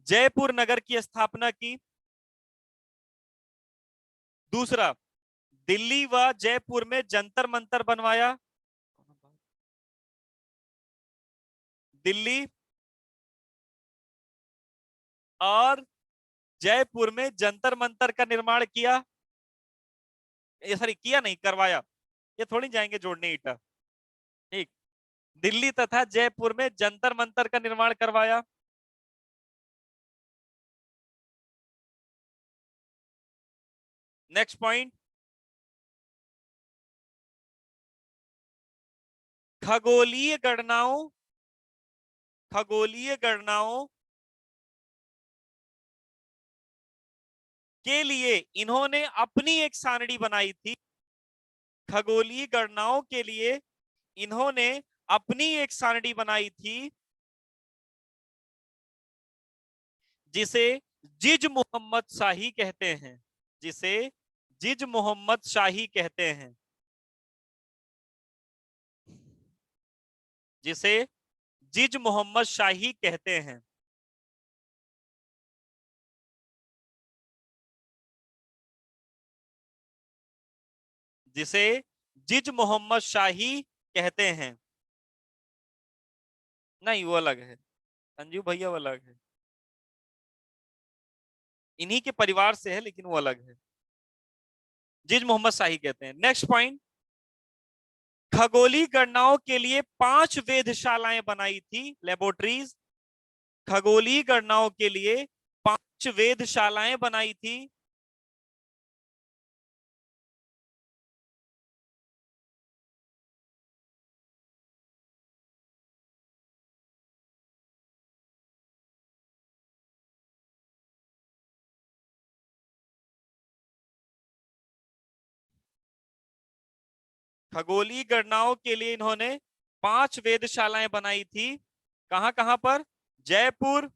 जयपुर नगर की स्थापना की। दूसरा, दिल्ली व जयपुर में जंतर मंतर बनवाया। दिल्ली और जयपुर में जंतर मंतर का निर्माण किया। ये सॉरी, किया नहीं, करवाया। ये थोड़ी जाएंगे जोड़ने ईटा। ठीक। दिल्ली तथा जयपुर में जंतर मंतर का निर्माण करवाया। नेक्स्ट पॉइंट, खगोलीय गणनाओं, खगोलीय गणनाओं के लिए इन्होंने अपनी एक सारणी बनाई थी। खगोलीय गणनाओं के लिए इन्होंने अपनी एक सारणी बनाई थी, जिसे जिज मोहम्मद शाही कहते हैं। जिसे जिज मोहम्मद शाही कहते हैं। जिसे जिज मोहम्मद शाही कहते हैं। जिसे जिज मोहम्मद शाही कहते हैं। नहीं, वो अलग है, संजीव भैया वो अलग है। इन्हीं के परिवार से है, लेकिन वो अलग है। जिज मोहम्मद शाही कहते हैं। नेक्स्ट पॉइंट, खगोलीय गणनाओं के लिए 5 वेधशालाएं बनाई थी, लेबोरेटरीज। खगोलीय गणनाओं के लिए 5 वेधशालाएं बनाई थी। खगोलीय गणनाओं के लिए इन्होंने 5 वेधशालाएं बनाई थी। कहां कहां पर? जयपुर।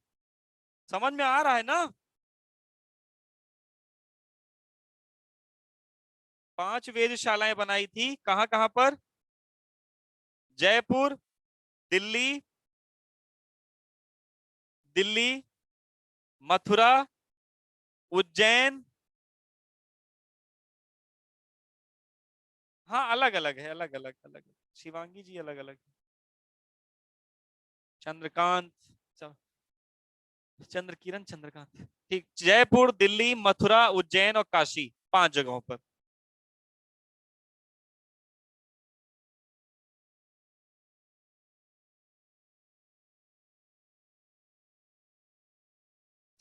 समझ में आ रहा है ना? 5 वेधशालाएं बनाई थी, कहां कहां पर? जयपुर, दिल्ली, दिल्ली, मथुरा, उज्जैन। हाँ, अलग अलग है, अलग अलग अलग। शिवांगी जी अलग अलग। चंद्रकांत, चंद्रकिरण, चंद्रकांत, ठीक। जयपुर, दिल्ली, मथुरा, उज्जैन और काशी, 5 जगहों पर।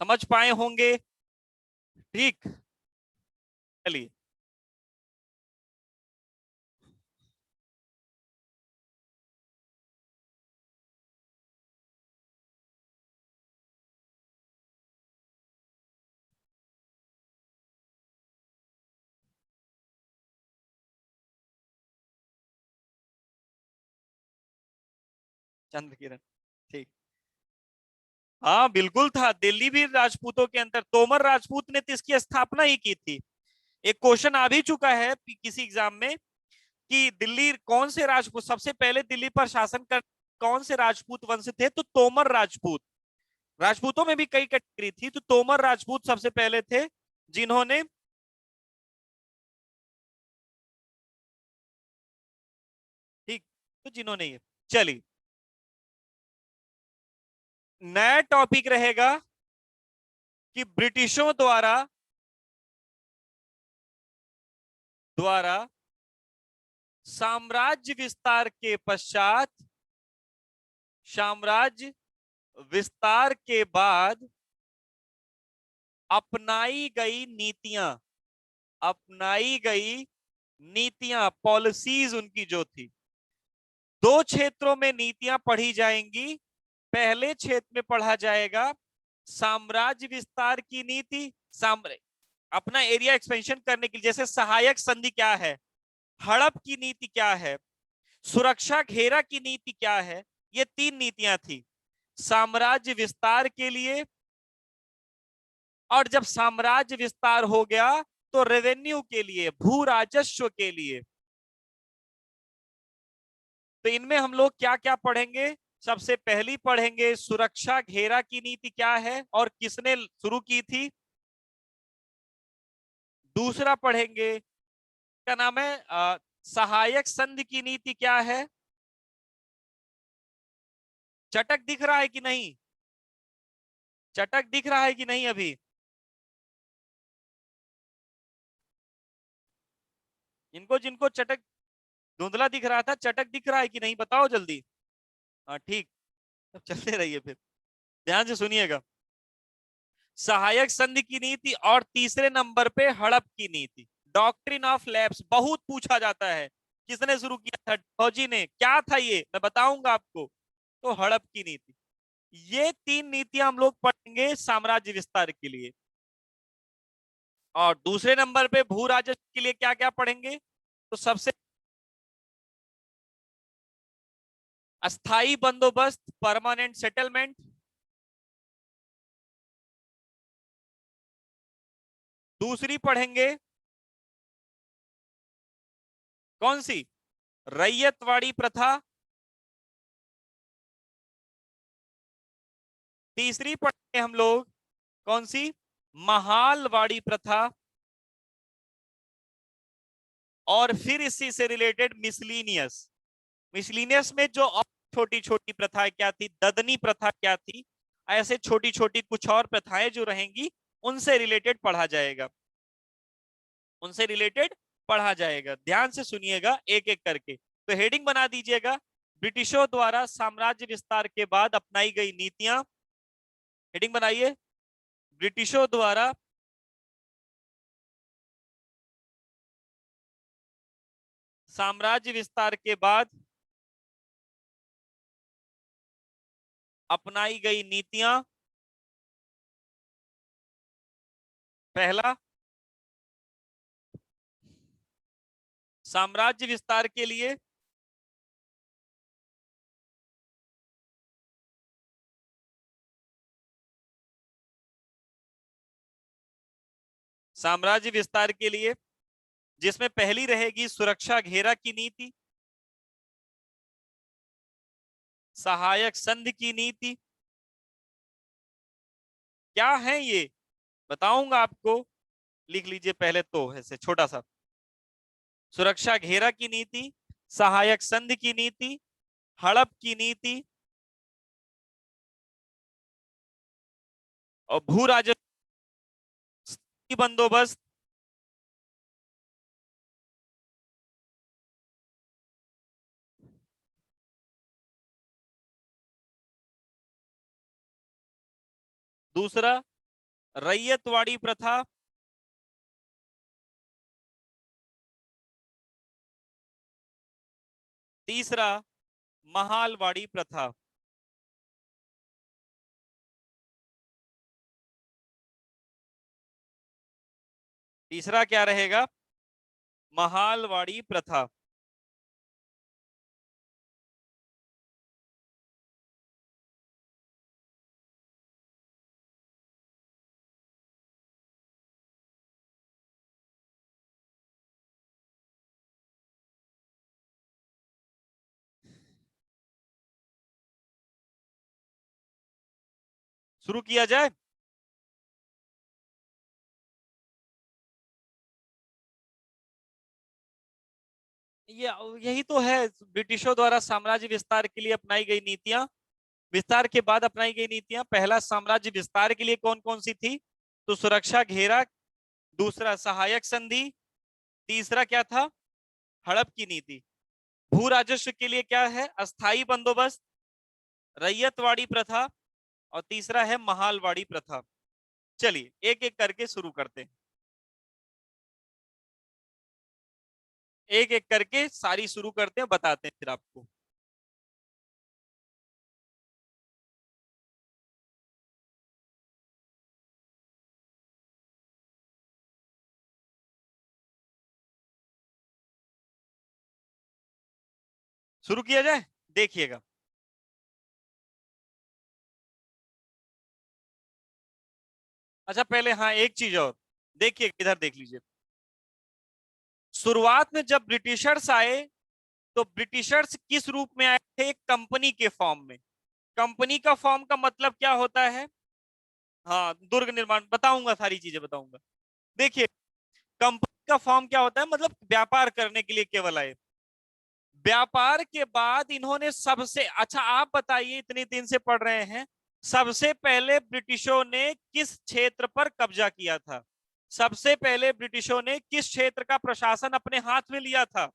समझ पाए होंगे। ठीक, चलिए। चंद्रकिरण, ठीक। हाँ बिल्कुल था, दिल्ली भी राजपूतों के अंदर, तोमर राजपूत ने तो इसकी स्थापना ही की थी। एक क्वेश्चन आ भी चुका है किसी एग्जाम में कि दिल्ली कौन से राजपूत सबसे पहले दिल्ली पर शासन कर, कौन से राजपूत वंश थे, तो तोमर राजपूत। राजपूतों में भी कई कैटेगरी थी, तो तोमर राजपूत सबसे पहले थे जिन्होंने, ठीक, तो जिन्होंने ये, चलिए। नया टॉपिक रहेगा कि ब्रिटिशों द्वारा द्वारा साम्राज्य विस्तार के पश्चात, साम्राज्य विस्तार के बाद अपनाई गई नीतियां, अपनाई गई नीतियां, पॉलिसीज उनकी जो थी। दो क्षेत्रों में नीतियां पढ़ी जाएंगी। पहले क्षेत्र में पढ़ा जाएगा साम्राज्य विस्तार की नीति, अपना एरिया एक्सपेंशन करने के लिए, जैसे सहायक संधि क्या है, हड़प की नीति क्या है, सुरक्षा घेरा की नीति क्या है। ये 3 नीतियां थी साम्राज्य विस्तार के लिए। और जब साम्राज्य विस्तार हो गया तो रेवेन्यू के लिए, भू राजस्व के लिए। तो इनमें हम लोग क्या क्या पढ़ेंगे, सबसे पहली पढ़ेंगे सुरक्षा घेरा की नीति क्या है और किसने शुरू की थी। दूसरा पढ़ेंगे, क्या नाम है, सहायक संधि की नीति क्या है। चटक दिख रहा है कि नहीं, चटक दिख रहा है कि नहीं अभी। इनको जिनको चटक, धुंधला दिख रहा था, चटक दिख रहा है कि नहीं, बताओ जल्दी। हाँ ठीक, अब चलते रहिए फिर, ध्यान से सुनिएगा। सहायक संधि की नीति और तीसरे नंबर पे हड़प की नीति। डॉक्ट्रिन ऑफ लैप्स बहुत पूछा जाता है, किसने शुरू किया था, फौजी ने, क्या था ये मैं बताऊंगा आपको। तो हड़प की नीति। ये 3 नीतियां हम लोग पढ़ेंगे साम्राज्य विस्तार के लिए। और दूसरे नंबर पे भू राजस्व के लिए क्या क्या पढ़ेंगे, तो सबसे अस्थाई बंदोबस्त, परमानेंट सेटलमेंट। दूसरी पढ़ेंगे कौन सी, रैयतवाड़ी प्रथा। तीसरी पढ़ेंगे हम लोग कौन सी, महालवाड़ी प्रथा। और फिर इसी से रिलेटेड मिसलीनियस, मिसलीनियस में जो और छोटी छोटी प्रथाएं क्या थी, ददनी प्रथा क्या थी, ऐसे छोटी छोटी कुछ और प्रथाएं जो रहेंगी उनसे रिलेटेड पढ़ा जाएगा, उनसे रिलेटेड पढ़ा जाएगा। ध्यान से सुनिएगा एक एक करके। तो हेडिंग बना दीजिएगा, ब्रिटिशों द्वारा साम्राज्य विस्तार के बाद अपनाई गई नीतियां। हेडिंग बनाइए, ब्रिटिशों द्वारा साम्राज्य विस्तार के बाद अपनाई गई नीतियां। पहला, साम्राज्य विस्तार के लिए साम्राज्य विस्तार के लिए जिसमें पहली रहेगी सुरक्षा घेरा की नीति, सहायक संधि की नीति। क्या है ये बताऊंगा आपको, लिख लीजिए पहले तो ऐसे छोटा सा, सुरक्षा घेरा की नीति, सहायक संधि की नीति, हड़प की नीति, और भू राजस्व बंदोबस्त, दूसरा रैयतवाड़ी प्रथा, तीसरा महालवाड़ी प्रथा। तीसरा क्या रहेगा? महालवाड़ी प्रथा। शुरू किया जाए? ये यही तो है ब्रिटिशों द्वारा साम्राज्य विस्तार के लिए अपनाई गई नीतियां। विस्तार के बाद अपनाई गई नीतियां, पहला साम्राज्य विस्तार के लिए कौन कौन सी थी? तो सुरक्षा घेरा, दूसरा सहायक संधि, तीसरा क्या था? हड़प की नीति। भू राजस्व के लिए क्या है? अस्थाई बंदोबस्त, रैयतवाड़ी प्रथा, और तीसरा है महालवाड़ी प्रथा। चलिए एक एक करके शुरू करते हैं, एक एक करके सारी शुरू करते हैं, बताते हैं फिर आपको। शुरू किया जाए, देखिएगा। अच्छा पहले हाँ एक चीज और देखिए, इधर देख लीजिए। शुरुआत में जब ब्रिटिशर्स आए तो ब्रिटिशर्स किस रूप में आए थे? एक कंपनी के फॉर्म में। कंपनी का फॉर्म का मतलब क्या होता है? हाँ, दुर्ग निर्माण, बताऊंगा, सारी चीजें बताऊंगा। देखिए, कंपनी का फॉर्म क्या होता है? मतलब व्यापार करने के लिए केवल आए। व्यापार के बाद इन्होंने सबसे अच्छा, आप बताइए, इतने दिन से पढ़ रहे हैं, सबसे पहले ब्रिटिशों ने किस क्षेत्र पर कब्जा किया था? सबसे पहले ब्रिटिशों ने किस क्षेत्र का प्रशासन अपने हाथ में लिया था?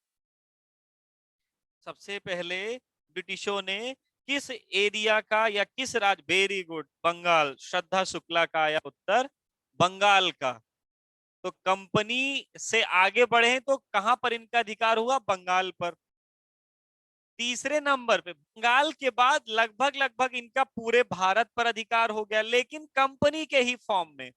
सबसे पहले ब्रिटिशों ने किस एरिया का या किस राज्य? Very good, Bengal. श्रद्धा शुक्ला का आया उत्तर, बंगाल का। तो कंपनी से आगे बढ़े तो कहां पर इनका अधिकार हुआ? बंगाल पर। तीसरे नंबर पे बंगाल के बाद लगभग लगभग इनका पूरे भारत पर अधिकार हो गया, लेकिन कंपनी के ही फॉर्म में।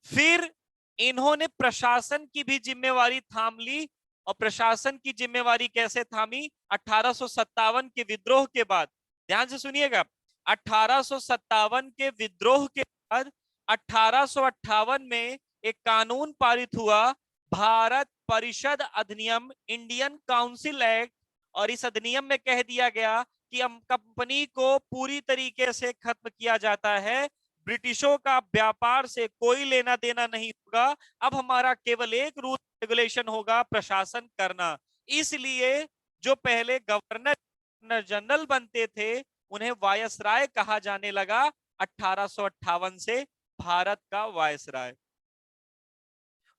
फिर इन्होंने प्रशासन की भी जिम्मेवारी थाम ली। और प्रशासन की जिम्मेवारी कैसे थामी? 1857 के विद्रोह के बाद। ध्यान से सुनिएगा, 1857 के विद्रोह के बाद 1858 में एक कानून पारित हुआ, भारत परिषद अधिनियम, इंडियन काउंसिल एक्ट। और इस अधिनियम में कह दिया गया कि हम कंपनी को पूरी तरीके से खत्म किया जाता है, ब्रिटिशों का व्यापार से कोई लेना देना नहीं होगा। अब हमारा केवल एक रूल रेगुलेशन होगा, प्रशासन करना। इसलिए जो पहले गवर्नर जनरल बनते थे उन्हें वायसराय कहा जाने लगा 1858 से, भारत का वायसराय।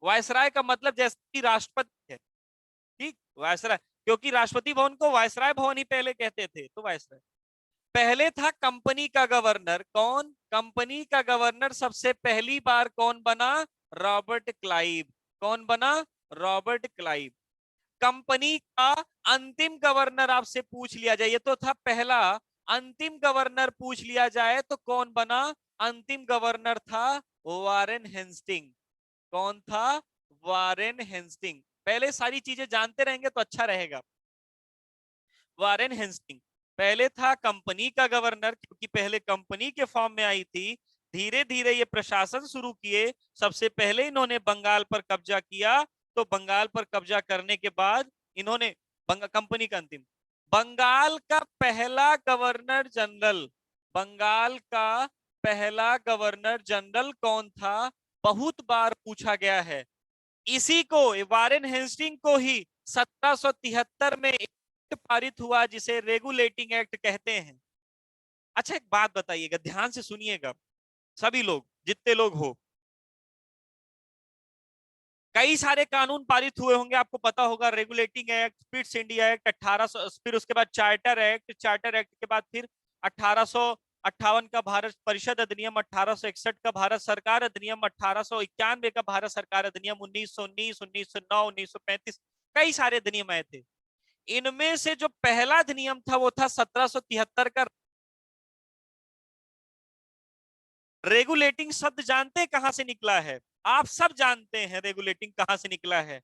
वायसराय का मतलब जैसे कि राष्ट्रपति है, ठीक, वायसराय। क्योंकि राष्ट्रपति भवन को वायसराय भवन ही पहले कहते थे, तो वायसराय। पहले था कंपनी का गवर्नर। कौन? कंपनी का गवर्नर सबसे पहली बार कौन बना? Robert Clive. कौन बना? Robert Clive. कंपनी का अंतिम गवर्नर आपसे पूछ लिया जाए, ये तो था पहला। अंतिम गवर्नर पूछ लिया जाए तो कौन बना? अंतिम गवर्नर था वारेन हेस्टिंग। कौन था? Warren Hasting. पहले सारी चीजें जानते रहेंगे तो अच्छा रहेगा। वारेन हेस्टिंग पहले था कंपनी का गवर्नर, क्योंकि पहले कंपनी के फॉर्म में आई थी। धीरे धीरे ये प्रशासन शुरू किए। सबसे पहले इन्होंने बंगाल पर कब्जा किया। तो बंगाल पर कब्जा करने के बाद इन्होंने कंपनी का अंतिम, बंगाल का पहला गवर्नर जनरल, बंगाल का पहला गवर्नर जनरल कौन था? बहुत बार पूछा गया है। इसी को, वारेन हेस्टिंग को ही 1773 में एक्ट पारित हुआ जिसे रेगुलेटिंग एक्ट कहते हैं। अच्छा एक बात बताइएगा, ध्यान से सुनिएगा। सभी लोग, जितने लोग हो। कई सारे कानून पारित हुए होंगे, आपको पता होगा, regulating act, fits India act 1800, फिर उसके बाद चार्टर एक्ट, चार्टर एक्ट के बाद फिर 1858 का भारत परिषद अधिनियम, 1861 का भारत सरकार अधिनियम, 1891 का भारत सरकार अधिनियम, 1919, 1909, 1935, कई सारे अधिनियम आए थे। इनमें से जो पहला अधिनियम था वो था 1773 का। रेगुलेटिंग शब्द जानते हैं कहां से निकला है? आप सब जानते हैं रेगुलेटिंग कहां से निकला है।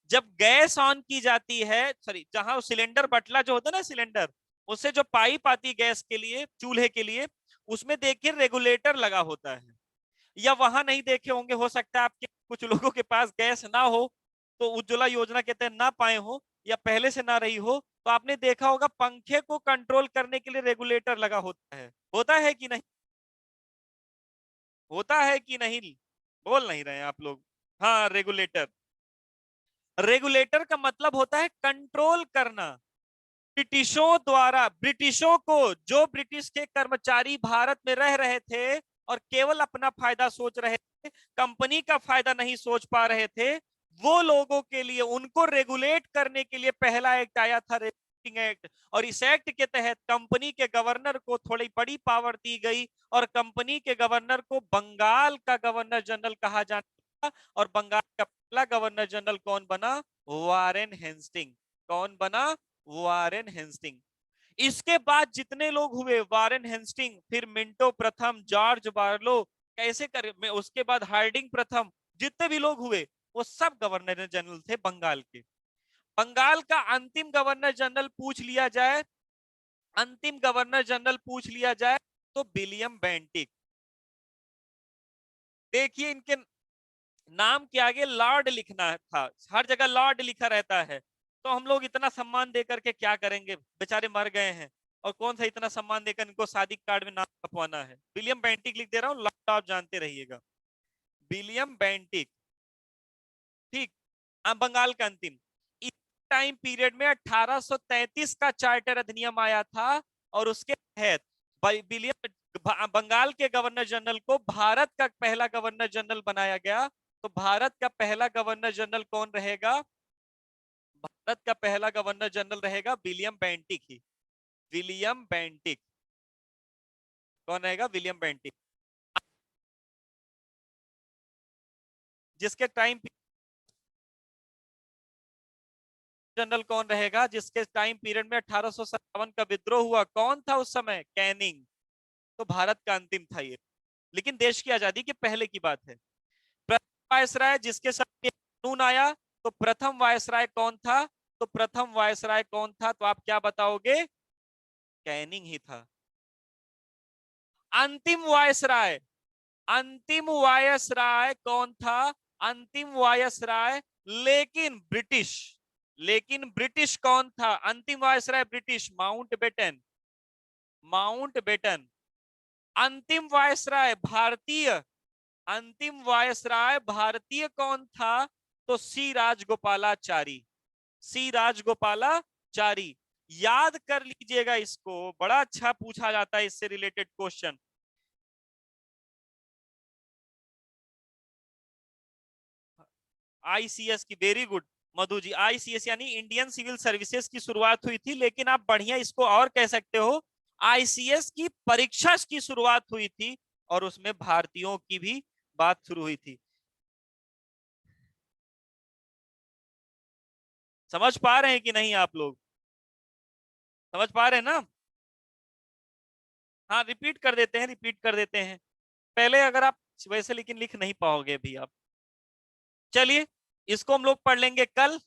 जब गैस ऑन की जाती है, सॉरी, जहां सिलेंडर बटला जो होता है ना, सिलेंडर, उससे जो पाइप आती है गैस के लिए, चूल्हे के लिए, उसमें देखिए रेगुलेटर लगा होता है। या वहां नहीं देखे होंगे, हो सकता है आपके कुछ लोगों के पास गैस ना हो, तो उज्ज्वला योजना के तहत ना पाए हो, या पहले से ना रही हो, तो आपने देखा होगा पंखे को कंट्रोल करने के लिए रेगुलेटर लगा होता है कि नहीं? होता है कि नहीं? बोल नहीं रहे आप लोग। हाँ, रेगुलेटर। रेगुलेटर का मतलब होता है कंट्रोल करना। ब्रिटिशों द्वारा, ब्रिटिशों को, जो ब्रिटिश के कर्मचारी भारत में रह रहे थे और केवल अपना फायदा सोच रहे थे, कंपनी का फायदा नहीं सोच पा रहे थे, वो लोगों के लिए, उनको रेगुलेट करने के लिए पहला एक्ट आया था, रेगुलेटिंग एक्ट। और इस एक्ट के तहत कंपनी के गवर्नर को थोड़ी बड़ी पावर दी गई, और कंपनी के गवर्नर को बंगाल का गवर्नर जनरल कहा जाता था। और बंगाल का पहला गवर्नर जनरल कौन बना? Warren Hasting. कौन बना? Warren Hasting. इसके बाद जितने लोग हुए, वारेन हेस्टिंग, फिर मिंटो प्रथम, जॉर्ज बार्लो, कैसे कर, उसके बाद हार्डिंग प्रथम, जितने भी लोग हुए वो सब गवर्नर जनरल थे बंगाल के। बंगाल का अंतिम गवर्नर जनरल पूछ लिया जाए, अंतिम गवर्नर जनरल पूछ लिया जाए, तो विलियम बेंटिक। देखिए इनके नाम के आगे लॉर्ड लिखना था, हर जगह लॉर्ड लिखा रहता है, तो हम लोग इतना सम्मान देकर के क्या करेंगे? बेचारे मर गए हैं, और कौन सा इतना सम्मान देकर इनको शादी कार्ड में नाम छपवाना है? विलियम बेंटिक लिख दे रहा हूँ, लॉर्ड आप जानते रहिएगा, विलियम बेंटिक। ठीक। बंगाल का अंतिम। इस टाइम पीरियड में 1833 का चार्टर अधिनियम आया था, और उसके तहत विलियम, बंगाल के गवर्नर जनरल को भारत का पहला गवर्नर जनरल बनाया गया। तो भारत का पहला गवर्नर जनरल कौन रहेगा? भारत का पहला गवर्नर जनरल रहेगा विलियम बेंटिक ही। William Bentinck. कौन रहेगा? William Bentinck. जिसके टाइम जनरल कौन रहेगा? जिसके टाइम पीरियड में 1857 का विद्रोह हुआ, कौन था उस समय? कैनिंग। तो भारत का अंतिम था ये, लेकिन देश की आजादी के पहले की बात है। प्रथम वायसराय जिसके साथ कानून आया, तो प्रथम वायसराय कौन था? तो प्रथम वायसराय कौन था, तो आप क्या बताओगे? कैनिंग ही था। अंतिम वायसराय, अंतिम वायसराय कौन था? अंतिम वायसराय, लेकिन ब्रिटिश, लेकिन ब्रिटिश कौन था? अंतिम viceroy British, Mountbatten. Mountbatten. अंतिम वायसराय भारतीय, अंतिम वायसराय भारतीय कौन था? तो सी राजगोपालाचारी। सी राजगोपालाचारी। याद कर लीजिएगा इसको, बड़ा अच्छा पूछा जाता है इससे रिलेटेड क्वेश्चन। आईसीएस की, very good Madhu ji. ICS यानी इंडियन सिविल सर्विसेज की शुरुआत हुई थी, लेकिन आप बढ़िया इसको और कह सकते हो, आईसीएस की परीक्षा की शुरुआत हुई थी, और उसमें भारतीयों की भी बात शुरू हुई थी। समझ पा रहे हैं कि नहीं आप लोग? समझ पा रहे हैं ना? हाँ, रिपीट कर देते हैं, रिपीट कर देते हैं पहले, अगर आप वैसे लेकिन लिख नहीं पाओगे भी आप। चलिए, इसको हम लोग पढ़ लेंगे कल।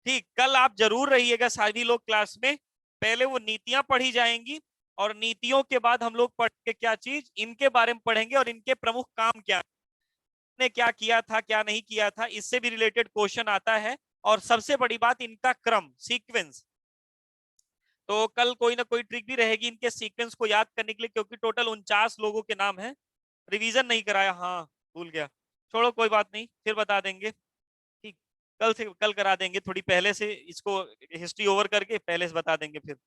ठीक, कल आप जरूर रहिएगा सभी लोग क्लास में। पहले वो नीतियां पढ़ी जाएंगी, और नीतियों के बाद हम लोग पढ़ के क्या चीज, इनके बारे में पढ़ेंगे, और इनके प्रमुख काम क्या, ने क्या किया था, क्या नहीं किया था, इससे भी रिलेटेड क्वेश्चन आता है। और सबसे बड़ी बात, इनका क्रम, सीक्वेंस। तो कल कोई ना कोई ट्रिक भी रहेगी इनके सीक्वेंस को याद करने के लिए, क्योंकि टोटल 49 लोगों के नाम है। रिवीजन नहीं कराया, हाँ भूल गया, छोड़ो कोई बात नहीं, फिर बता देंगे। ठीक, कल से कल करा देंगे, थोड़ी पहले से इसको हिस्ट्री ओवर करके पहले से बता देंगे फिर।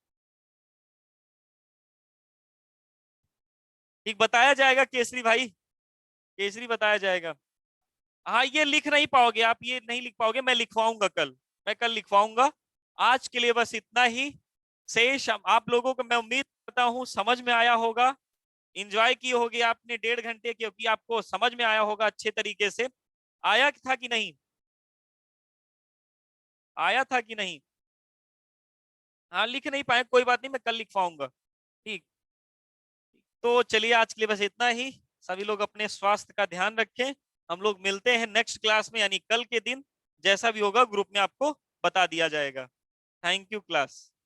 ठीक, बताया जाएगा केसरी भाई। केसरी बताया जाएगा। हाँ, ये लिख नहीं पाओगे आप, ये नहीं लिख पाओगे, मैं लिखवाऊंगा कल, मैं कल लिखवाऊंगा। आज के लिए बस इतना ही। शेष आप लोगों को मैं उम्मीद करता हूँ समझ में आया होगा, इंजॉय की होगी आपने 1.5 घंटे, क्योंकि आपको समझ में आया होगा अच्छे तरीके से। आया था कि नहीं? आया था कि नहीं? हाँ, लिख नहीं पाए कोई बात नहीं, मैं कल लिखवाऊंगा। ठीक। तो चलिए आज के लिए बस इतना ही। सभी लोग अपने स्वास्थ्य का ध्यान रखें। हम लोग मिलते हैं नेक्स्ट क्लास में, यानी कल के दिन। जैसा भी होगा ग्रुप में आपको बता दिया जाएगा। Thank you class.